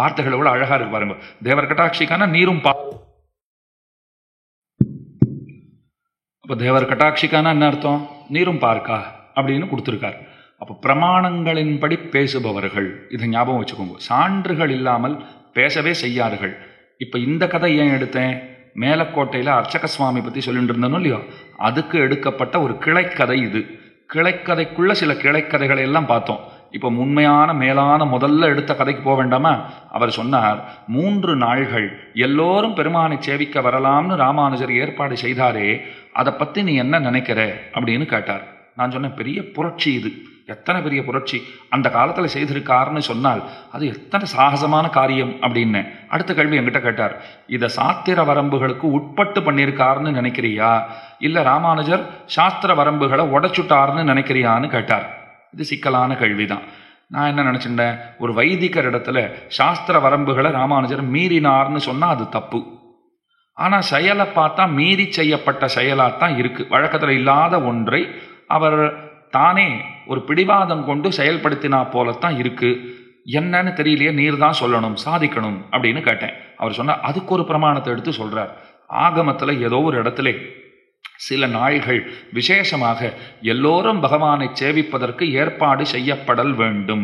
வார்த்தைகள் எவ்வளவு அழகா இருக்கு பாருங்க. தேவர் கட்டாட்சிக்கான நீரும் பா, அப்ப தேவர் கட்டாட்சிக்கான என்ன அர்த்தம், நீரும் பார்க்கா அப்படின்னு கொடுத்துருக்கார். அப்ப பிரமாணங்களின்படி பேசுபவர்கள், இதை ஞாபகம் வச்சுக்கோங்க. சான்றுகள் இல்லாமல் பேசவே செய்யார்கள். இப்ப இந்த கதை ஏன் எடுத்தேன், மேலக்கோட்டையில அர்ச்சக சுவாமி பத்தி சொல்லிட்டு இருந்தோம் இல்லையோ, அதுக்கு எடுக்கப்பட்ட ஒரு கிளைக்கதை இது. கிளைக்கதைக்குள்ள சில கிளைக்கதைகளை எல்லாம் பார்த்தோம். இப்ப உண்மையான மேலான முதல்ல எடுத்த கதைக்கு போக வேண்டாமா? அவர் சொன்னார், 3 நாள்கள் எல்லோரும் பெருமானை சேவிக்க வரலாம்னு ராமானுஜர் ஏற்பாடு செய்தாரே, அதை பத்தி நீ என்ன நினைக்கிற அப்படின்னு கேட்டார். நான் சொன்னேன், பெரிய புரட்சி இது, எத்தனை பெரிய புரட்சி அந்த காலத்துல செய்திருக்காருன்னு சொன்னால் அது எத்தனை சாகசமான காரியம் அப்படின்னு. அடுத்த கேள்வி என்கிட்ட கேட்டார், இதை சாத்திர வரம்புகளுக்கு உட்பட்டு பண்ணியிருக்காருன்னு நினைக்கிறியா, இல்ல ராமானுஜர் சாஸ்திர வரம்புகளை உடைச்சுட்டாருன்னு நினைக்கிறியான்னு கேட்டார். இது சிக்கலான கேள்விதான். நான் என்ன நினைச்சிட்டேன், ஒரு வைதிகர் இடத்துல சாஸ்திர வரம்புகளை ராமானுஜர் மீறினார்னு சொன்னா அது தப்பு. ஆனா செயலை பார்த்தா மீறி செய்யப்பட்ட செயலாத்தான் இருக்கு. வழக்கத்துல இல்லாத ஒன்றை அவர் தானே ஒரு பிடிவாதம் கொண்டு செயல்படுத்தினா போலத்தான் இருக்கு. என்னன்னு தெரியலையே, நீர் தான் சொல்லணும், சாதிக்கணும் அப்படின்னு கேட்டேன். அவர் சொன்னார், அதுக்கு ஒரு பிரமாணத்தை எடுத்து சொல்றார். ஆகமத்துல ஏதோ ஒரு இடத்துல சில நாள்கள் விசேஷமாக எல்லோரும் பகவானை சேவிப்பதற்கு ஏற்பாடு செய்யப்படல் வேண்டும்,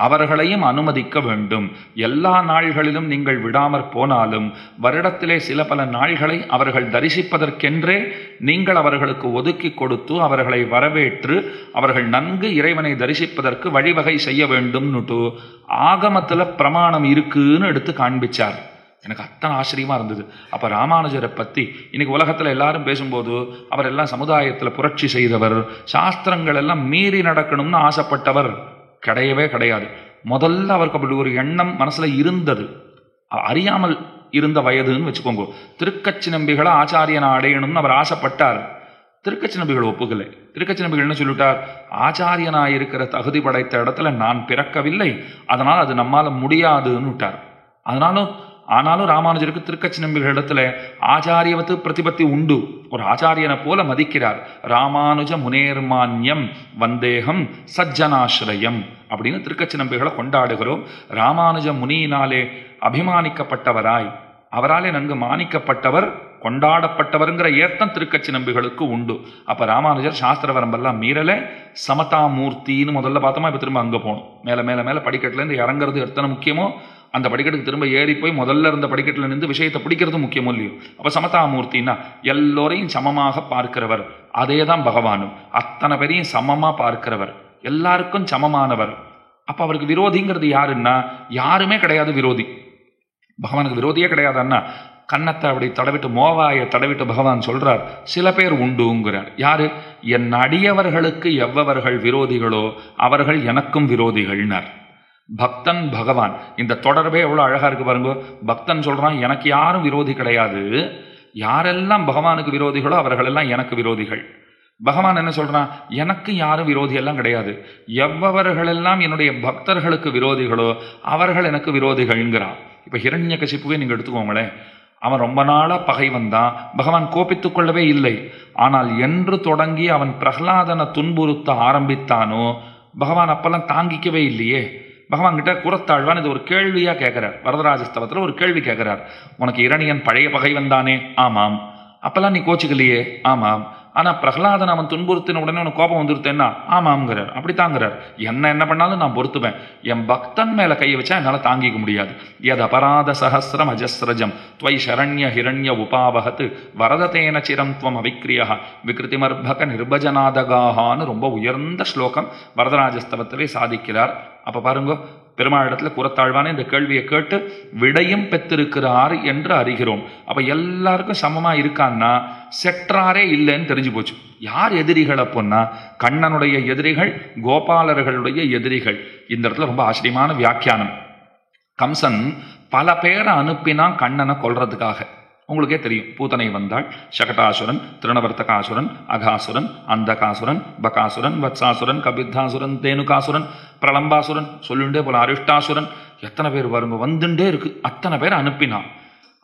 அவர்களையும் அனுமதிக்க வேண்டும். எல்லா நாள்களிலும் நீங்கள் விடாமற் போனாலும் வருடத்திலே சில பல நாள்களை அவர்கள் தரிசிப்பதற்கென்றே நீங்கள் அவர்களுக்கு ஒதுக்கி கொடுத்து அவர்களை வரவேற்று அவர்கள் நன்கு இறைவனை தரிசிப்பதற்கு வழிவகை செய்ய வேண்டும்னுட்டு ஆகமத்துல பிரமாணம் இருக்குன்னு எடுத்து காண்பிச்சார். எனக்கு அத்தனை ஆச்சரியமா இருந்தது. அப்ப ராமானுஜரை பத்தி இன்னைக்கு உலகத்துல எல்லாரும் பேசும்போது அவர் எல்லாம் சமுதாயத்துல புரட்சி செய்தவர், சாஸ்திரங்கள் எல்லாம் மீறி நடக்கணும்னு ஆசைப்பட்டவர் கிடையவே கிடையாது. முதல்ல அவருக்கு அப்படி ஒரு எண்ணம் மனசுல இருந்தது, அறியாமல் இருந்த வயதுன்னு வச்சுக்கோங்க. திருக்கச்சி நம்பிகளை ஆச்சாரியனை அடையணும்னு அவர் ஆசைப்பட்டார். திருக்கச்சி நம்பிகள் ஒப்புக்கலை. திருக்கச்சி நம்பிகள் என்ன சொல்லிட்டார், ஆச்சாரியனாயிருக்கிற தகுதி படைத்த இடத்துல நான் பிறக்கவில்லை, அதனால் அது நம்மால முடியாதுன்னு விட்டார். ஆனாலும் ராமானுஜருக்கு திருக்கச்சி நம்பிகள் இடத்துல ஆச்சாரியவத்து பிரதிபத்தி உண்டு. ஒரு ஆச்சாரியனை போல மதிக்கிறார். ராமானுஜ முனேர்மான்யம் வந்தேகம் சஜ்ஜனாஸ்ரயம் அப்படின்னு திருக்கச்சி நம்பிகளை கொண்டாடுகிறோம். ராமானுஜ முனியினாலே அபிமானிக்கப்பட்டவராய், அவராலே நன்கு மானிக்கப்பட்டவர், கொண்டாடப்பட்டவர்ங்கிற ஏத்தம் திருக்கச்சி நம்பிகளுக்கு உண்டு. அப்ப ராமானுஜர் சாஸ்திர வரம்பெல்லாம் மீறல, சமதாமூர்த்தின்னு முதல்ல பார்த்தோமா, இப்ப திரும்ப அங்க போகணும். மேல மேல மேல படிக்கட்டுல இருந்து இறங்குறது எத்தனை முக்கியமோ அந்த படிக்கட்டுக்கு திரும்ப ஏறி போய் முதல்ல இருந்த படிக்கட்டுல நின்று விஷயத்தை பிடிக்கிறது முக்கியமோ இல்லையோ. அப்ப சமதாமூர்த்தின்னா எல்லோரையும் சமமாக பார்க்கிறவர். அதேதான் பகவானும், அத்தனை பேரையும் சமமா பார்க்கிறவர், எல்லாருக்கும் சமமானவர். அப்ப அவருக்கு விரோதிங்கிறது யாருன்னா யாருமே கிடையாது விரோதி. பகவானுக்கு விரோதியே கிடையாதுன்னா கன்னத்தை அப்படி தடவிட்டு மோவாயை தடவிட்டு பகவான் சொல்றார், சில பேர் உண்டுங்கிறார். யாரு? என் அடியவர்களுக்கு எவ்வவர்கள் விரோதிகளோ அவர்கள் எனக்கும் விரோதிகள்னார். பக்தன் பகவான், இந்த தொடர்பே எவ்வளவு அழகா இருக்கு பாருங்க. பக்தன் சொல்றான், எனக்கு யாரும் விரோதி கிடையாது, யாரெல்லாம் பகவானுக்கு விரோதிகளோ அவர்கள் எல்லாம் எனக்கு விரோதிகள். பகவான் என்ன சொல்றான், எனக்கு யாரும் விரோதி எல்லாம் கிடையாது, எவ்வவர்கள் எல்லாம் என்னுடைய பக்தர்களுக்கு விரோதிகளோ அவர்கள் எனக்கு விரோதிகள்ங்கிறான். இப்ப ஹிரண்யகசிப்புவை நீங்க எடுத்துக்கோங்களேன். அவன் ரொம்ப நாளா பகைவன் தான், பகவான் கோபித்துக் கொள்ளவே இல்லை. ஆனால் என்று தொடங்கி அவன் பிரகலாதனை துன்புறுத்த ஆரம்பித்தானோ பகவான் அப்பெல்லாம் தாங்கிக்கவே இல்லையே. பகவான் கிட்ட கூறத்தாழ்வான் இது ஒரு கேள்வியா கேட்கிறார். வரதராஜஸ்தவத்துல ஒரு கேள்வி கேட்கிறார். உனக்கு இரணியன் பழைய பகைவன் தானே? ஆமாம். அப்பெல்லாம் நீ கோச்சுக்கலையே? ஆமாம். ஆனா பிரகலாதன் அவன் துன்புறுத்தின உடனே உனக்கு கோபம் வந்துருத்தேன்னா? ஆமாங்கிறார். அப்படித்தாங்கிறார். என்ன பண்ணாலும் நான் பொறுத்துவேன். என் பக்தன் மேல கையை வச்சா என்னால தாங்கிக்க முடியாது. எது அபராத சஹசிரம் அஜஸ்ரஜம் துவை சரண்ய ஹிரண்ய உபாவகத்து வரததேன சிரம் துவம் அவிக்ரியா விகிருதிமர்பக நிர்பஜனாதகான்னு ரொம்ப உயர்ந்த ஸ்லோகம் வரதராஜஸ்தவத்திலே சாதிக்கிறார். அப்ப பாருங்க, பெருமாளிடத்துல கூறத்தாழ்வானே இந்த கேள்வியை கேட்டு விடையும் பெற்றிருக்கிறார் என்று அறிகிறோம். அப்ப எல்லாருக்கும் சமமா இருக்கான்னா செற்றாரே இல்லைன்னு தெரிஞ்சு போச்சு. யார் எதிரிகள் அப்போன்னா? கண்ணனுடைய எதிரிகள், கோபாலர்களுடைய எதிரிகள். இந்த இடத்துல ரொம்ப ஆச்சரியமான வியாக்கியானம். கம்சன் பல பேரை அனுப்பினான் கண்ணனை கொல்றதுக்காக. உங்களுக்கே தெரியும், பூதனை வந்தாள், சகடாசுரன், திருணவர்த்தகாசுரன், அகாசுரன், அந்தகாசுரன், பகாசுரன், வத்சாசுரன், கபித்தாசுரன், தேனுகாசுரன், பிரலம்பாசுரன், சொல்லுண்டே போல அரிஷ்டாசுரன், எத்தனை பேர் பாருங்க, வந்துட்டே இருக்கு. அத்தனை பேர் அனுப்பினான்.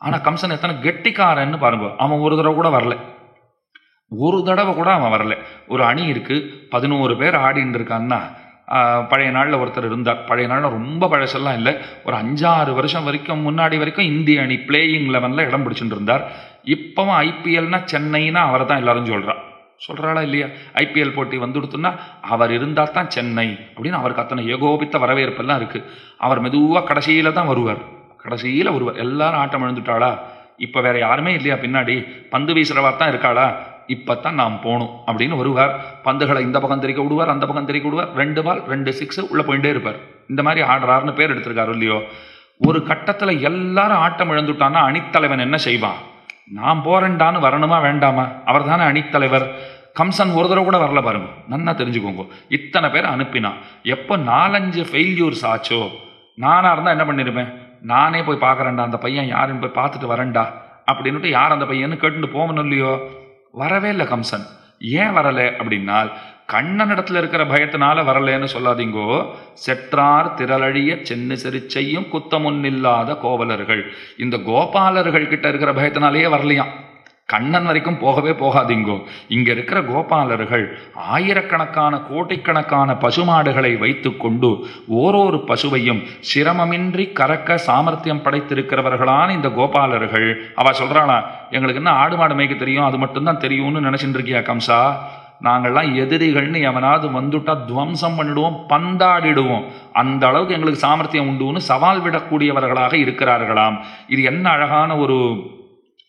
ஆனா கம்சன் எத்தனை கெட்டிக்காரன்னு பாருங்க. அவன் ஒரு தடவை கூட வரல. ஒரு தடவை கூட அவன் வரல. ஒரு அணி இருக்கு, 11 பேர் ஆடின்னு இருக்கான்னா, பழைய நாளில் ஒருத்தர் இருந்தார். பழைய நாளில் ரொம்ப பழசெல்லாம் இல்லை, ஒரு 5-6 வருஷம் வரைக்கும் முன்னாடி வரைக்கும் இந்திய அணி பிளேயிங் 11ல் இடம் பிடிச்சுட்டு இருந்தார். இப்பவும் ஐபிஎல்னா சென்னைனா அவரை தான் எல்லாரும் சொல்றாளா இல்லையா? ஐபிஎல் போட்டி வந்துடுத்துன்னா அவர் இருந்தால் தான் சென்னை அப்படின்னு அவருக்கு அத்தனை ஏகோபித்த வரவேற்பெல்லாம் இருக்கு. அவர் மெதுவாக கடைசியில தான் வருவார். எல்லாரும் ஆட்டம் எழுந்துட்டாளா? இப்ப வேற யாருமே இல்லையா பின்னாடி? பந்து வீசுறவார் தான் இருக்காளா? இப்பத்தான் நாம் போகணும் அப்படின்னு வருவார். பந்துகளை இந்த பக்கம் தெரிக்க விடுவார், அந்த பக்கம் தெரிக்க விடுவார். 2 பால் 2 6 உள்ள போயிட்டே இருப்பார். இந்த மாதிரி ஆடுறாருன்னு பேர் எடுத்திருக்காரு இல்லையோ? ஒரு கட்டத்துல எல்லாரும் ஆட்டம் இழந்துட்டான்னா அணித்தலைவன் என்ன செய்வான்? நான் போறேன்டான்னு வரணுமா வேண்டாமா? அவர் தானே அணித்தலைவர். கம்சன் ஒரு தடவை கூட வரல பாருங்க, நன்னா தெரிஞ்சுக்கோங்க. இத்தனை பேரை அனுப்பினான். எப்போ 4-5 ஃபெயில்யூர்ஸ் ஆச்சோ, நானா இருந்தா என்ன பண்ணிருப்பேன்? நானே போய் பார்க்கறேன்டா, அந்த பையன் யாருன்னு போய் பார்த்துட்டு வரேன்டா அப்படின்னுட்டு யார் அந்த பையன்னு கேட்டுட்டு போகணும் இல்லையோ? வரவே இல்லை கம்சன். ஏன் வரல அப்படின்னா, கண்ணனிடத்துல இருக்கிற பயத்தினால வரலன்னு சொல்லாதீங்கோ. செற்றார் திரளழிய சென்னு செரிச்சையும் குத்தமுன்னில்லாத கோவலர்கள், இந்த கோபாலர்கள் கிட்ட இருக்கிற பயத்தினாலேயே வரலையாம். கண்ணன் வரைக்கும் போகவே போகாதீங்கோ. இங்க இருக்கிற கோபாலர்கள் ஆயிரக்கணக்கான கோட்டிக்கணக்கான பசுமாடுகளை வைத்து கொண்டு ஓரொரு பசுவையும் சிரமமின்றி கறக்க சாமர்த்தியம் படைத்திருக்கிறவர்களான இந்த கோபாலர்கள். அவ சொல்றாளா, எங்களுக்கு என்ன ஆடு மாடு மேய்க்க தெரியும், அது மட்டும்தான் தெரியும்னு நினைச்சிட்டு இருக்கியா கம்சா? நாங்கள்லாம் எதிரிகள்னு எவனாவது வந்துட்டா துவம்சம் பண்ணிடுவோம், பந்தாடிடுவோம். அந்த அளவுக்கு எங்களுக்கு சாமர்த்தியம் உண்டுன்னு சவால் விடக்கூடியவர்களாக இருக்கிறார்களாம். இது என்ன அழகான ஒரு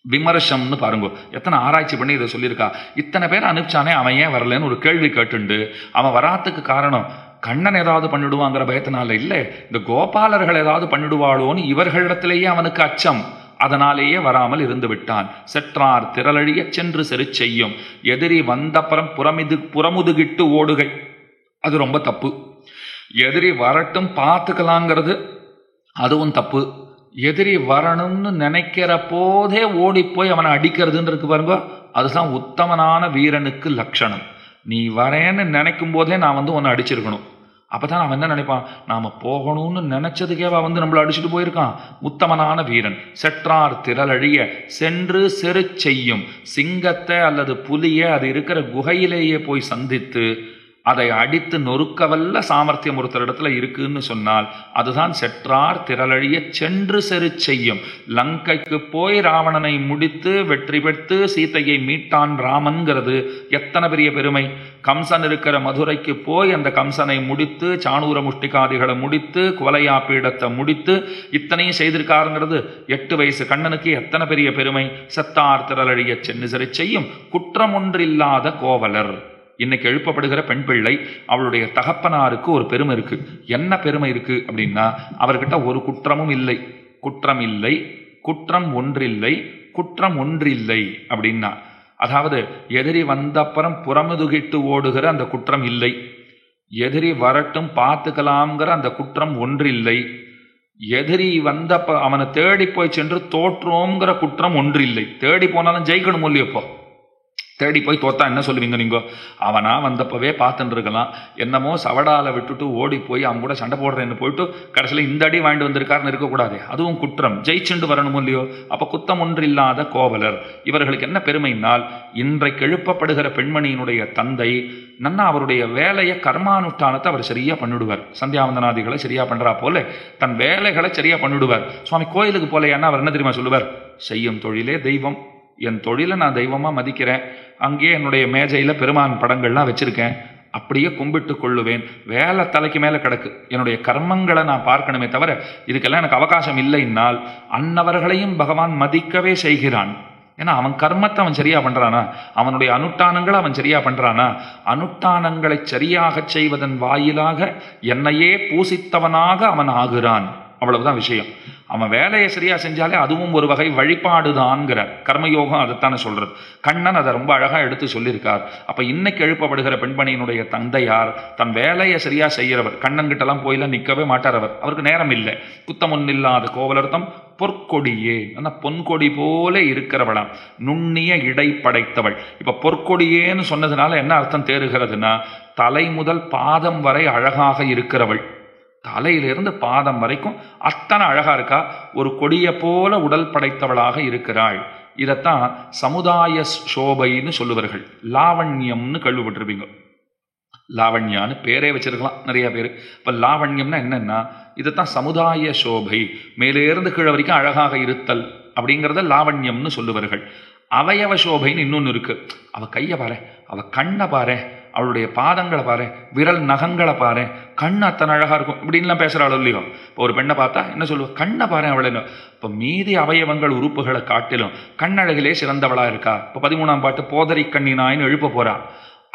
விமர்சம்னு பாருங்க. எத்தனை ஆராய்ச்சி பண்ணி இதை சொல்லியிருக்கா. இத்தனை பேர் அனுப்பிச்சானே, அவன் ஏன் வரலன்னு ஒரு கேள்வி கேட்டுண்டு அவன் வராத்துக்கு காரணம் கண்ணன் ஏதாவது பண்ணிடுவாங்கிற பயத்தினால இல்லை, இந்த கோபாலர்கள் ஏதாவது பண்ணிடுவாளோன்னு இவர்களிடத்திலேயே அவனுக்கு அச்சம். அதனாலேயே வராமல் இருந்து விட்டான். செற்றார் திரளழிய சென்று செரு செய்யும் எதிரி வந்தப்புறம் புறமுதுகிட்டு ஓடுகை, அது ரொம்ப தப்பு. எதிரி வரட்டும் பார்த்துக்கலாங்கிறது அதுவும் தப்பு. எதிரி வரணும்னு நினைக்கிற போதே ஓடி போய் அவனை அடிக்கிறதுன்னு இருக்கு பாருங்க, அதுதான் உத்தமனான வீரனுக்கு லட்சணம். நீ வரேன்னு நினைக்கும் போதே நான் உன்னை அடிச்சிருக்கணும். அப்பதான் அவன் என்ன நினைப்பான், நாம போகணும்னு நினைச்சதுக்கேவா நம்மளை அடிச்சுட்டு போயிருக்கான். உத்தமனான வீரன். செற்றார் திரளழிய சென்று செரு செய்யும், சிங்கத்தை அல்லது புலியை அது இருக்கிற குகையிலேயே போய் சந்தித்து அதை அடித்து நொறுக்கவல்ல சாமர்த்தியம் ஒருத்தர் இடத்துல இருக்குன்னு சொன்னால் அதுதான் செற்றார் திரளழிய சென்று செரு செய்யும். லங்கைக்கு போய் ராவணனை முடித்து வெற்றி பெற்று சீதையை மீட்டான் ராமன்கிறது எத்தனை பெரிய பெருமை. கம்சன் இருக்கிற மதுரைக்கு போய் அந்த கம்சனை முடித்து சாணூர முஷ்டிகாதிகளை முடித்து குவலையா பீடத்தை முடித்து இத்தனையும் செய்திருக்காருங்கிறது 8 வயசு கண்ணனுக்கு எத்தனை பெரிய பெருமை. செத்தார் திரளழிய சென்று செரு செய்யும் குற்றம் ஒன்றில்லாத கோவலர். இன்னைக்கு எழுப்பப்படுகிற பெண் பிள்ளை, அவளுடைய தகப்பனாருக்கு ஒரு பெருமை இருக்கு. என்ன பெருமை இருக்கு அப்படின்னா, அவர்கிட்ட ஒரு குற்றமும் இல்லை. குற்றம் இல்லை, குற்றம் ஒன்றில்லை, குற்றம் ஒன்றில்லை அப்படின்னா, அதாவது எதிரி வந்தப்புறம் புறமுதுகிட்டு ஓடுகிற அந்த குற்றம் இல்லை, எதிரி வரட்டும் பார்த்துக்கலாம்ங்கிற அந்த குற்றம் ஒன்றில்லை, எதிரி வந்தப்ப அவனை தேடி போய் சென்று தோற்றோங்கிற குற்றம் ஒன்றில்லை. தேடி போனாலும் ஜெயிக்கணும் இல்லையப்போ, தேடி போய் தோத்தா என்ன சொல்லுவீங்க நீங்க? அவனா வந்தப்பவே பார்த்துட்டு இருக்கலாம், என்னமோ சவடால விட்டுட்டு ஓடி போய் அவன் கூட சண்டை போடுறேன்னு போயிட்டு கடைசியில் இந்த அடி வாங்கிட்டு வந்திருக்காருன்னு இருக்கக்கூடாது. அதுவும் குற்றம். ஜெயிச்சுண்டு வரணும் இல்லையோ? அப்போ குத்தம் ஒன்றில்லாத கோவலர். இவர்களுக்கு என்ன பெருமைனால், இன்றைக்கு எழுப்பப்படுகிற பெண்மணியினுடைய தந்தை நன்னா அவருடைய வேலையை கர்மானுஷ்டானத்தை அவர் சரியா பண்ணிடுவார். சந்தியாவந்தனாதிகளை சரியா பண்றா போல தன் வேலைகளை சரியா பண்ணிடுவார். சுவாமி கோயிலுக்கு போலையான்னா அவர் என்ன தெரியுமா சொல்லுவார்? செய்யும் தொழிலே தெய்வம், என் தொழிலை நான் தெய்வமாக மதிக்கிறேன், அங்கேயே என்னுடைய மேஜையில் பெருமான் படங்கள்லாம் வச்சுருக்கேன், அப்படியே கும்பிட்டு கொள்ளுவேன், வேலை தலைக்கு மேலே கிடக்கு, என்னுடைய கர்மங்களை நான் பார்க்கணுமே தவிர இதுக்கெல்லாம் எனக்கு அவகாசம் இல்லைன்னால் அன்னவர்களையும் பகவான் மதிக்கவே செய்கிறான். ஏன்னா அவன் கர்மத்தை அவன் சரியா பண்றானா, அவனுடைய அனுஷ்டானங்களை அவன் சரியா பண்றானா, அனுஷ்டானங்களை சரியாக செய்வதன் வாயிலாக என்னையே பூசித்தவனாக அவன் ஆகிறான். அவ்வளவுதான் விஷயம். அவன் வேலையை சரியா செஞ்சாலே அதுவும் ஒரு வகை வழிபாடுதான்ங்கிறார். கர்மயோகம் அதைத்தானே சொல்றது. கண்ணன் அதை ரொம்ப அழகா எடுத்து சொல்லியிருக்கார். அப்ப இன்னைக்கு எழுப்பப்படுகிற பெண்பணியினுடைய தந்தையார் தன் வேலையை சரியா செய்கிறவர். கண்ணன் கிட்டலாம் போயெல்லாம் நிற்கவே மாட்டார். அவருக்கு நேரம் இல்லை. குத்தமொன்னில்லாத கோவலர்த்தம் பொற்கொடியே, அந்த பொன்கொடி போல இருக்கிறவளாம், நுண்ணிய இடை படைத்தவள். இப்ப பொற்கொடியேன்னு சொன்னதுனால என்ன அர்த்தம் தேறுகிறதுனா, தலை முதல் பாதம் வரை அழகாக இருக்கிறவள். தலையிலிருந்து பாதம் வரைக்கும் அத்தனை அழகா இருக்கா. ஒரு கொடியை போல உடல் படைத்தவளாக இருக்கிறாள். இதைத்தான் சமுதாய சோபைன்னு சொல்லுவார்கள். லாவண்யம்னு கேள்விப்பட்டிருப்பீங்க. லாவண்யான்னு பேரே வச்சிருக்கலாம் நிறைய பேர். இப்ப லாவண்யம்னா என்னன்னா, இதைத்தான் சமுதாய சோபை, மேலேருந்து கீழே வரைக்கும் அழகாக இருத்தல் அப்படிங்கிறத லாவண்யம்னு சொல்லுவார்கள். அவயவ சோபைன்னு இன்னொன்று இருக்கு. அவ கையை பாரு, அவ கண்ணை பாரு, அவளுடைய பாதங்களை பாரு, விரல் நகங்களை பாரு, கண் அத்தனை அழகா இருக்கும் இப்படின்லாம் பேசுறாள் இல்லையோ? இப்போ ஒரு பெண்ணை பார்த்தா என்ன சொல்லுவா? கண்ணை பாரு அவளை. இப்போ மீதி அவயவங்கள் உறுப்புகளை காட்டிலும் கண்ணழகிலே சிறந்தவளா இருக்கா. இப்போ 13ஆம் பாட்டு போதரி கண்ணினாயின்னு எழுப்ப போறா.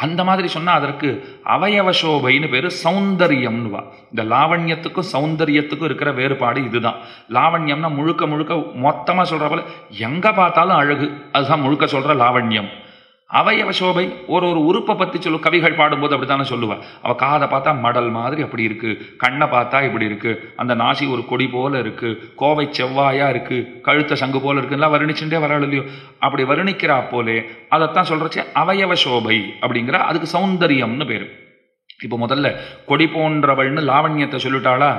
அந்த மாதிரி சொன்னா அதற்கு அவயவ சோபைன்னு பேரு, சௌந்தரியம்னுவா. இந்த லாவண்யத்துக்கும் சௌந்தரியத்துக்கும் இருக்கிற வேறுபாடு இதுதான். லாவண்யம்னா முழுக்க முழுக்க மொத்தமா சொல்ற போல எங்க பார்த்தாலும் அழகு, அதுதான் முழுக்க சொல்ற லாவண்யம். அவயவ சோபை ஒரு உறுப்பை பத்தி சொல்லு. கவிகள் பாடும்போது அப்படித்தானே சொல்லுவா. அவ காதை பார்த்தா மடல் மாதிரி அப்படி இருக்கு, கண்ணை பார்த்தா இப்படி இருக்கு, அந்த நாசி ஒரு கொடி போல இருக்கு, கோவை செவ்வாயா இருக்கு, கழுத்த சங்கு போல இருக்குலாம் வர்ணிச்சுட்டே வராள் இல்லையோ? அப்படி வர்ணிக்கிறா போலே அதைத்தான் சொல்றச்சு அவயவ சோபை அப்படிங்கிற. அதுக்கு சௌந்தரியம்னு பேரு. இப்போ முதல்ல கொடி போன்றவள்னு லாவண்யத்தை சொல்லிட்டாளா?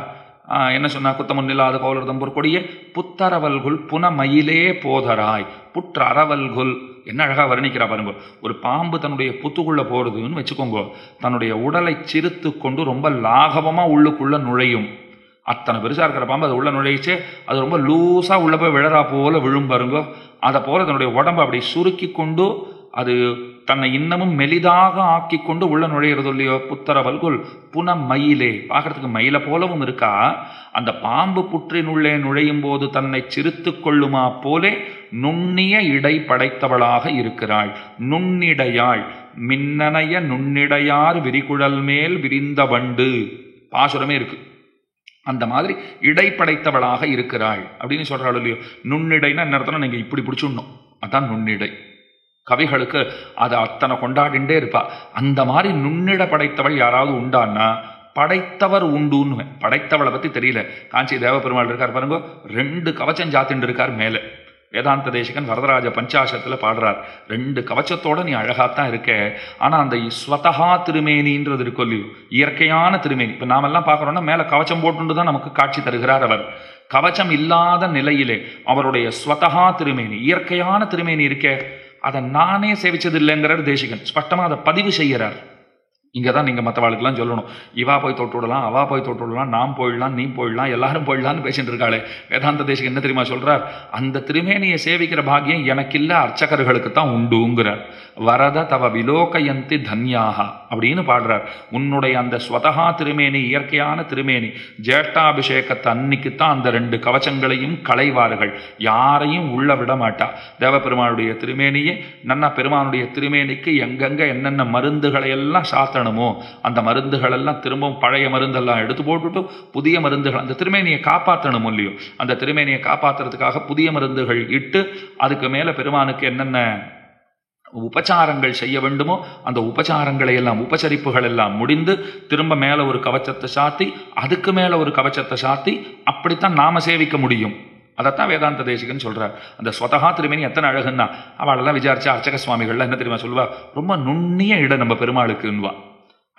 என்ன சொன்னா? குத்தமொன்னில்லாத கோவலர்தம் பொற்கொடியே புத்தரவல்குல் புனமயிலே போதராய். புற்ற அரவல்குல் என்ன அழகா வர்ணிக்கிறா பாருங்க. ஒரு பாம்பு தன்னுடைய புத்துக்குள்ள போறதுன்னு வச்சுக்கோங்க, தன்னுடைய உடலை சிரித்து கொண்டு ரொம்ப லாகவமா உள்ளுக்குள்ள நுழையும். அத்தனை பெருசா இருக்கிற பாம்பு அது உள்ள நுழைச்சு அது ரொம்ப லூஸா உள்ள போய் விழறா போல விழும் பாருங்க. அதை போல தன்னுடைய உடம்பை அப்படி சுருக்கி கொண்டு அது தன்னை இன்னமும் மெலிதாக ஆக்கி கொண்டு உள்ள நுழையிறது இல்லையோ? புத்தரவல்குல் புன மயிலே, பார்க்கறதுக்கு மயில போலவும் இருக்கா. அந்த பாம்பு புற்றினுள்ளே நுழையும் போது தன்னை சிரித்து கொள்ளுமா போலே நுண்ணிய இடை படைத்தவளாக இருக்கிறாள். நுண்ணிடையாள் மின்னனைய நுண்ணிடையார் விரிகுழல் மேல் விரிந்த வண்டு பாசுரமே இருக்கு. அந்த மாதிரி இடை படைத்தவளாக இருக்கிறாள் அப்படின்னு சொல்றாள் இல்லையோ? நுண்ணிடைன்னா என்ன அர்த்தம்? நீங்க இப்படி பிடிச்சுடணும், அதான் நுண்ணிடை. கவிகளுக்கு அதை அத்தனை கொண்டாடிண்டே இருப்பா. அந்த மாதிரி நுண்ணிட படைத்தவள் யாராவது உண்டான்னா படைத்தவர் உண்டுன்னு. படைத்தவளை பத்தி தெரியல. காஞ்சி தேவபெருமாள் இருக்கார் பாருங்க, 2 கவச்சம் ஜாத்திண்டு இருக்கார் மேல. வேதாந்த தேசிகன் வரதராஜ பஞ்சாசத்துல பாடுறார், 2 கவச்சத்தோட நீ அழகாத்தான் இருக்க, ஆனா அந்த ஸ்வதஹா திருமேனின்றது இருக்கும் இல்லையோ, இயற்கையான திருமேனி. இப்ப நாமெல்லாம் பாக்குறோம்னா மேல கவச்சம் போட்டு தான் நமக்கு காட்சி தருகிறார் அவர். கவச்சம் இல்லாத நிலையிலே அவருடைய ஸ்வதஹா திருமேனி, இயற்கையான திருமேனி இருக்கே, அதை நானே சேவிச்சது இல்லைங்கிறார் தேசிகன். ஸ்பஷ்டமா அதை பதிவு செய்கிறார். இங்கதான் நீங்க மற்றவாளுக்கெல்லாம் சொல்லணும், இவா போய் தொட்டு விடலாம், அவா போய் தொட்டு விடலாம், நாம் போயிடலாம், நீ போயிடலாம், எல்லாரும் போயிடலாம்னு பேசிட்டு இருக்காளே. வேதாந்த தேசிகன் என்ன தெரியுமா சொல்றார்? அந்த திருமேனியை சேவிக்கிற பாக்கியம் எனக்கு இல்ல, அர்ச்சகர்களுக்கு தான் உண்டுங்கிறார். வரத தவ விலோகயந்தி தன்யாகா அப்படின்னு பாடுறார். உன்னுடைய அந்த ஸ்வதஹா திருமேனி, இயற்கையான திருமேனி, ஜேஷ்டாபிஷேகத்தை அன்னைக்குத்தான் அந்த 2 கவச்சங்களையும் களைவார்கள், யாரையும் உள்ள விட மாட்டா. தேவபெருமானுடைய திருமேனியே நன்னா பெருமானுடைய திருமேனிக்கு எங்கெங்க என்னென்ன மருந்துகளை எல்லாம் சாத்தணும், அந்த மருந்துகள் எல்லாம் திரும்பவும் பழைய மருந்தெல்லாம் எடுத்து போட்டுட்டு புதிய மருந்துகள், அந்த திருமேனியை காப்பாற்றணும் இல்லையோ, அந்த திருமேனியை காப்பாற்றுறதுக்காக புதிய மருந்துகள் இட்டு அதுக்கு மேல பெருமானுக்கு என்னென்ன உபச்சாரங்கள் செய்ய வேண்டுமோ அந்த உபச்சாரங்களை எல்லாம், உபச்சரிப்புகள் எல்லாம் முடிந்து திரும்ப மேல ஒரு கவச்சத்தை சாத்தி அதுக்கு மேல ஒரு கவச்சத்தை சாத்தி அப்படித்தான் நாம சேவிக்க முடியும். அதைத்தான் வேதாந்த தேசிகன் சொல்றார். அந்த ஸ்வதகா திருமேனி எத்தனை அழகுன்னா அவளெல்லாம் விசாரிச்சா அர்ச்சக சுவாமிகள்லாம் என்ன தெரியுமா சொல்லுவா, ரொம்ப நுண்ணிய இடம் நம்ம பெருமாளுக்குன்னுவா.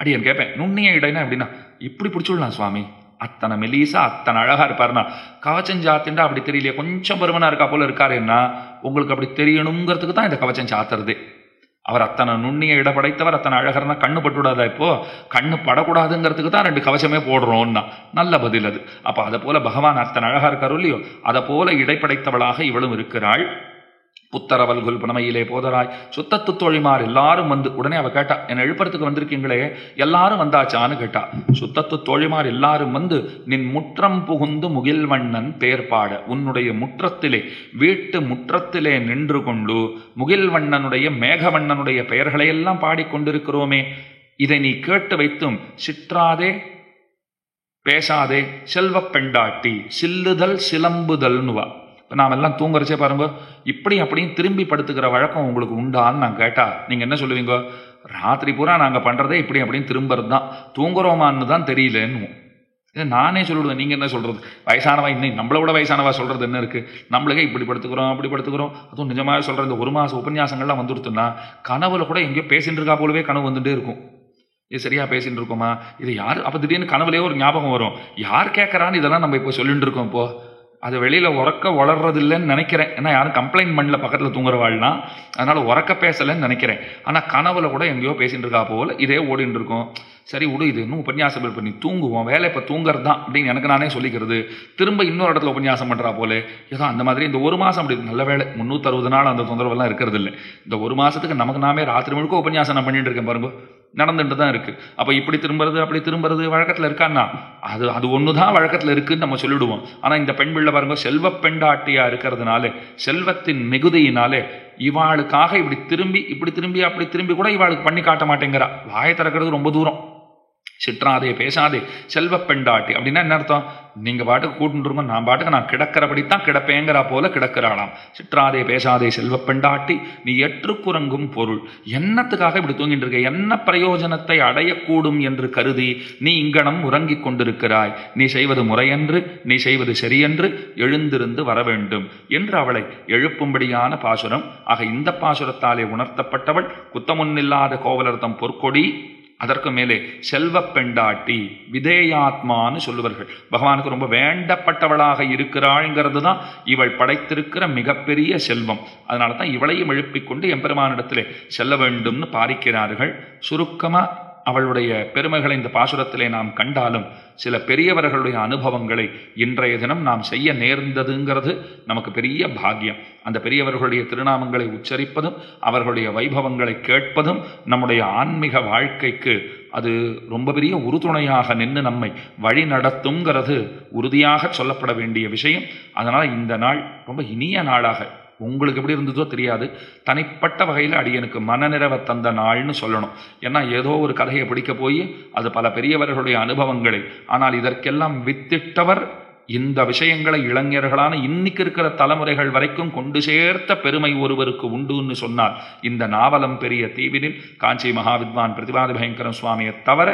அடியன் கேட்பேன், நுண்ணிய இடைன்னா எப்படின்னா இப்படி பிடிச்சுடலாம் சுவாமி, அத்தனை மெலீசா அத்தனை அழகா இருப்பாருன்னா. கவச்சம் சாத்தின்டா அப்படி தெரியலையே, கொஞ்சம் பருமனா இருக்கா போல இருக்காருன்னா உங்களுக்கு அப்படி தெரியணுங்கிறதுக்கு தான் இந்த கவச்சம் சாத்துறதே. அவர் அத்தனை நுண்ணிய இட படைத்தவர், அத்தனை அழகர்னா கண்ணு பட்டுவிடாதா? இப்போ கண்ணு படக்கூடாதுங்கிறதுக்கு தான் 2 கவச்சமே போடுறோம்னா நல்ல பதில் அது. அப்ப அதை போல பகவான் அத்தனை அழகா இருக்காரோ இல்லையோ, அதை போல இடைப்படைத்தவளாக இவளும் இருக்கிறாள். புத்தரவல்குல் புனமையிலே போதராய் சுத்தத்து தோழிமார் எல்லாரும் வந்து, உடனே அவ கேட்டா, என்னை எழுப்புறதுக்கு வந்திருக்கீங்களே எல்லாரும் வந்தாச்சான்னு கேட்டா. சுத்தத்து தோழிமார் எல்லாரும் வந்து நின் முற்றம் புகுந்து முகில்வண்ணன் பேர் பாட, உன்னுடைய முற்றத்திலே வீட்டு முற்றத்திலே நின்று கொண்டு முகில்வண்ணனுடைய மேகவண்ணனுடைய பெயர்களையெல்லாம் பாடிக்கொண்டிருக்கிறோமே, இதை நீ கேட்டு வைத்தும் சிற்றாதே பேசாதே செல்வ பெண்டாட்டி சில்லுதல் சிலம்புதல்னுவா. இப்போ நாம் எல்லாம் தூங்குறச்சே பாருங்க, இப்படி அப்படியும் திரும்பி படுத்துக்கிற வழக்கம் உங்களுக்கு உண்டான்னு நான் கேட்டா நீங்க என்ன சொல்லுவீங்க? ராத்திரி பூரா நாங்கள் பண்றதே இப்படி அப்படின்னு திரும்புறது தான், தூங்குறோமான்னு தான் தெரியலன்னு. இதை நானே சொல்லிடுவேன். நீங்க என்ன சொல்றது? வயசானவா, இன்னும் நம்மளை விட வயசானவா சொல்றது என்ன இருக்கு? நம்மளுக்கே இப்படி படுத்துக்கிறோம் அப்படி படுத்துக்கிறோம். அதுவும் நிஜமாக சொல்ற இந்த 1 மாசம் உபன்யாசங்கள்லாம் வந்துடுத்துன்னா கனவுல கூட எங்கேயோ பேசிட்டு இருக்கா போலவே கனவு வந்துட்டே இருக்கும். இது சரியா பேசிட்டு இருக்கோமா, இது யாரு? அப்ப திடீர்னு கனவுலேயே ஒரு ஞாபகம் வரும், யார் கேட்கறான்னு இதெல்லாம் நம்ம இப்போ சொல்லிட்டு இருக்கோம். இப்போ அது வெளியில உறக்க வளர்றது இல்லைன்னு நினைக்கிறேன். ஏன்னா யாரும் கம்ப்ளைண்ட் பண்ணல பக்கத்துல தூங்குறவாள்னா, அதனால உறக்க பேசலன்னு நினைக்கிறேன். ஆனா கனவுல கூட எங்கேயோ பேசிட்டு இருக்கா போல இதே ஓடிட்டு இருக்கும். சரி விடு, இது இன்னும் உபன்யாசம் பண்ணி தூங்குவோம், வேலை இப்ப தூங்குறது தான் அப்படின்னு எனக்கு நானே சொல்லிக்கிறது. திரும்ப இன்னொரு இடத்துல உபன்யாசம் பண்றா போல ஏதோ அந்த மாதிரி. இந்த 1 மாசம் அப்படி நல்ல வேலை 360 நாள் அந்த தொந்தரவெல்லாம் இருக்கிறது இல்லை. இந்த 1 மாசத்துக்கு நமக்கு நாமே ராத்திரி முழுக்க உபன்யாசம் நான் பண்ணிட்டு இருக்கேன் பாருங்க, நடந்துட்டு தான் இருக்கு. அப்ப இப்படி திரும்புறது அப்படி திரும்புறது வழக்கத்துல இருக்கான்னா அது ஒண்ணுதான் வழக்கத்துல இருக்குன்னு நம்ம சொல்லிடுவோம். ஆனா இந்த பெண் பிள்ளை பாருங்க, செல்வ பெண்டாட்டியா இருக்கிறதுனால, செல்வத்தின் மிகுதியினாலே இவாளுக்காக இப்படி திரும்பி அப்படி திரும்பி கூட இவாளுக்கு பண்ணி காட்ட மாட்டேங்கிறா. வாயை திறக்கிறது ரொம்ப தூரம். சிற்றாதே பேசாதே செல்வ பெண்டாட்டி அப்படின்னா என்ன அர்த்தம்? நீங்க பாட்டுக்கு கூட்டுருங்க, நான் பாட்டுக்கு நான் கிடக்கிறபடித்தான் கிடப்பேங்கிறா போல கிடக்கிறாளாம். சிற்றாதே பேசாதே செல்வ பெண்டாட்டி நீ எற்றுக்குறங்கும் பொருள், என்னத்துக்காக இப்படி தூங்கிட்டு இருக்க, என்ன பிரயோஜனத்தை அடையக்கூடும் என்று கருதி நீ இங்கனம் உறங்கிக் கொண்டிருக்கிறாய், நீ செய்வது முறையன்று, நீ செய்வது சரியென்று எழுந்திருந்து வர வேண்டும் என்று அவளை எழுப்பும்படியான பாசுரம். ஆக இந்த பாசுரத்தாலே உணர்த்தப்பட்டவள் குத்தமுன்னில்லாத கோவலர்தம் பொற்கொடி, அதற்கு மேலே செல்வ பெண்டாட்டி விதேயாத்மான்னு சொல்லுவார்கள். பகவானுக்கு ரொம்ப வேண்டப்பட்டவளாக இருக்கிறாள்ங்கிறது தான் இவள் படைத்திருக்கிற மிகப்பெரிய செல்வம். அதனால தான் இவளையும் எழுப்பிக் கொண்டு எம்பெருமானிடத்திலே செல்ல வேண்டும்னு பாரிக்கிறார்கள். சுருக்கமா அவளுடைய பெருமைகளை இந்த பாசுரத்திலே நாம் கண்டாலும் சில பெரியவர்களுடைய அனுபவங்களை இன்றைய தினம் நாம் செய்ய நேர்ந்ததுங்கிறது நமக்கு பெரிய பாக்கியம். அந்த பெரியவர்களுடைய திருநாமங்களை உச்சரிப்பதும் அவர்களுடைய வைபவங்களை கேட்பதும் நம்முடைய ஆன்மீக வாழ்க்கைக்கு அது ரொம்ப பெரிய உறுதுணையாக நின்று நம்மை வழி நடத்துங்கிறது உறுதியாக சொல்லப்பட வேண்டிய விஷயம். அதனால இந்த நாள் ரொம்ப இனிய நாளாக, உங்களுக்கு எப்படி இருந்ததோ தெரியாது, தனிப்பட்ட வகையில் அடியனுக்கு மனநிறைவை தந்த நாள்னு சொல்லணும். ஏன்னா ஏதோ ஒரு கதையை பிடிக்க போய் அது பல பெரியவர்களுடைய அனுபவங்களை, ஆனால் இதற்கெல்லாம் வித்திட்டவர் இந்த விஷயங்களை இளைஞர்களான இன்னைக்கு இருக்கிற தலைமுறைகள் வரைக்கும் கொண்டு சேர்த்த பெருமை ஒருவருக்கு உண்டுன்னு சொன்னால் இந்த நாவலம் பெரிய தீவினில் காஞ்சி மகாவித்வான் பிரதிபாதி பயங்கரம் சுவாமியை தவிர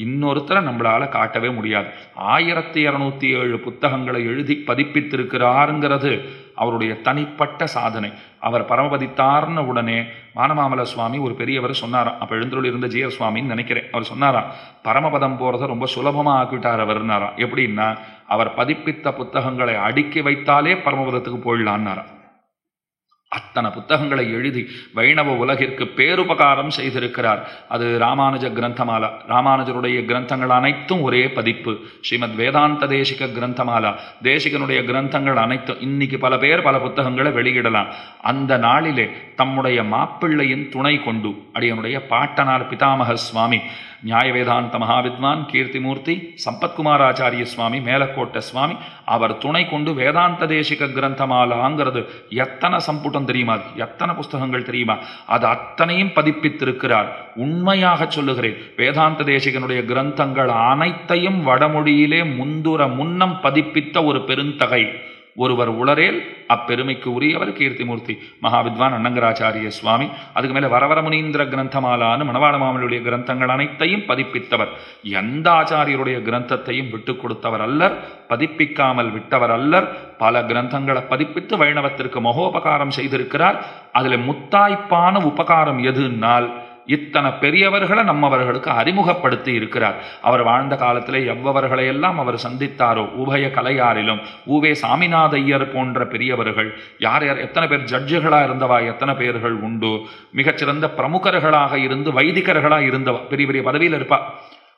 இன்னொருத்தரை நம்மளால காட்டவே முடியாது. 1207 புத்தகங்களை எழுதி பதிப்பித்திருக்கிறாருங்கிறது அவருடைய தனிப்பட்ட சாதனை. அவர் பரமபதித்தார்னு உடனே வானமாமல சுவாமி ஒரு பெரியவர் சொன்னாராம். அப்ப எழுந்தருள் இருந்த ஜீவ சுவாமின்னு நினைக்கிறேன். அவர் சொன்னாராம், பரமபதம் போறதை ரொம்ப சுலபமா ஆக்கிட்டார் அவர்னாராம். எப்படின்னா அவர் பதிப்பித்த புத்தகங்களை அடுக்கி வைத்தாலே பரமபதத்துக்கு போயிடலான்னாராம். அத்தனை புத்தகங்களை எழுதி வைணவ உலகிற்கு பேருபகாரம் செய்திருக்கிறார். அது ராமானுஜ கிரந்தமாலா, ராமானுஜருடைய கிரந்தங்கள் அனைத்தும் ஒரே பதிப்பு. ஸ்ரீமத் வேதாந்த தேசிக கிரந்தமாலா, தேசிகனுடைய கிரந்தங்கள் அனைத்தும். இன்னைக்கு பல பேர் பல புத்தகங்களை வெளியிடலாம். அந்த நாளிலே தம்முடைய மாப்பிள்ளையின் துணை கொண்டு அடியனுடைய பாட்டனார் பிதாமக சுவாமி நியாய வேதாந்த மகாவித்வான் கீர்த்திமூர்த்தி சம்பத்குமாராச்சாரிய சுவாமி மேலக்கோட்டை சுவாமி அவர் துணை கொண்டு வேதாந்த தேசிக கிரந்தமாலாங்கிறது எத்தனை சம்புட்டம் தெரியுமா, எத்தனை புஸ்தகங்கள் தெரியுமா, அது அத்தனையும் பதிப்பித்திருக்கிறார். உண்மையாக சொல்லுகிறேன், வேதாந்த தேசிகனுடைய கிரந்தங்கள் அனைத்தையும் வடமொழியிலே முன்னம் பதிப்பித்த ஒரு பெருந்தகை ஒருவர் உளரேல் அப்பெருமைக்கு உரியவர் கீர்த்திமூர்த்தி மகாவித்வான் அன்னங்கராச்சாரிய சுவாமி. அதுக்கு மேலே வரவர முனீந்திர கிரந்தமாலான்னு மணவாள மாமனுடைய கிரந்தங்கள் அனைத்தையும் பதிப்பித்தவர். எந்த ஆச்சாரியருடைய கிரந்தத்தையும் விட்டு கொடுத்தவர் அல்லர், பதிப்பிக்காமல் விட்டவர் அல்லர். பல கிரந்தங்களை பதிப்பித்து வைணவத்திற்கு மகோபகாரம் செய்திருக்கிறார். அதில் முத்தாய்ப்பான உபகாரம் எதுனால் இத்தனை பெரியவர்களை நம்மவர்களுக்கு அறிமுகப்படுத்தி இருக்கிறார். அவர் வாழ்ந்த காலத்திலே எவ்வவர்களை எல்லாம் அவர் சந்தித்தாரோ, உபய கலையாரிலும் ஊவே சாமிநாத ஐயர் போன்ற பெரியவர்கள் யார் யார், எத்தனை பேர் ஜட்ஜுகளாக இருந்தவா, எத்தனை பேர்கள் உண்டு. மிகச்சிறந்த பிரமுகர்களாக இருந்து வைதிகர்களாக இருந்தவா, பெரிய பெரிய பதவியில் இருப்பா.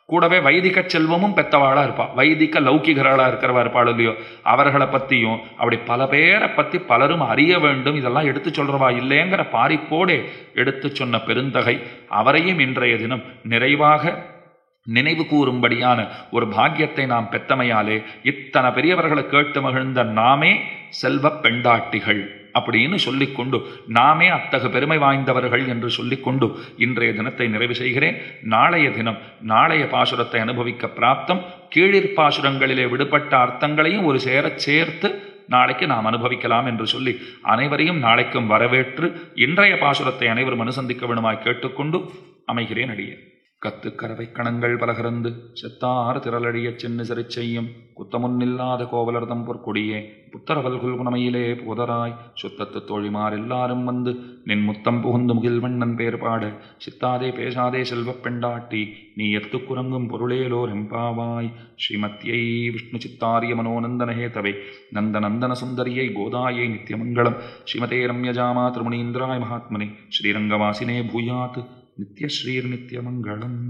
கூடவே வைதிக செல்வமும் பெத்தவாளா இருப்பா, வைதிக லௌகிகர்களா இருக்கிறவா இருப்பாள் இல்லையோ, அவர்களை பற்றியும் அப்படி பல பேரை பற்றி பலரும் அறிய வேண்டும். இதெல்லாம் எடுத்து சொல்றவா இல்லைங்கிற பாரிப்போடே எடுத்து சொன்ன பெருந்தகை. அவரையும் இன்றைய தினம் நிறைவாக நினைவு கூறும்படியான ஒரு பாக்கியத்தை நாம் பெத்தமையாலே இத்தனை பெரியவர்களை கேட்டு மகிழ்ந்த நாமே செல்வ பெண்டாட்டிகள் அப்படின்னு சொல்லிக்கொண்டு, நாமே அத்தகு பெருமை வாய்ந்தவர்கள் என்று சொல்லிக்கொண்டு இன்றைய தினத்தை நிறைவு செய்கிறேன். நாளைய தினம் நாளைய பாசுரத்தை அனுபவிக்க பிராப்தம். கீழிற்பாசுரங்களிலே விடுபட்ட அர்த்தங்களையும் ஒரு சேரச் சேர்த்து நாளைக்கு நாம் அனுபவிக்கலாம் என்று சொல்லி அனைவரையும் நாளைக்கும் வரவேற்று இன்றைய பாசுரத்தை அனைவரும் அனுசந்திக்க வேணுமாய் கேட்டுக்கொண்டு அமைகிறேன். அடியே கத்துக்கரவை கணங்கள் பலகரந்து செத்தாறு திரளடிய சென்னு சிறை செய்யும் குத்தமுன்னில்லாத கோவலர்தம் பொற்கொடியே புத்தரவல் குல்குணமையிலே போதராய் சுத்தத்து தோழிமார் எல்லாரும் வந்து நின் முத்தம் புகுந்து முகில்வண்ணன் பேர் பாட சித்தாதே பேசாதே செல்வப் பெண்டாட்டி நீ எத்து குரங்கும் பொருளேலோர் எம்பாவாய். ஸ்ரீமத்யை விஷ்ணு சித்தாரிய மனோநந்தனஹேதவே நந்த நந்தன சுந்தரியை கோதாயை நித்யமங்கலம். ஸ்ரீமதே ரம்யஜாமா திருமுனீந்திராய மகாத்மனே ஸ்ரீரங்கவாசினே பூயாத் நித்யஸ்ரீர் நித்யமங்கலம்.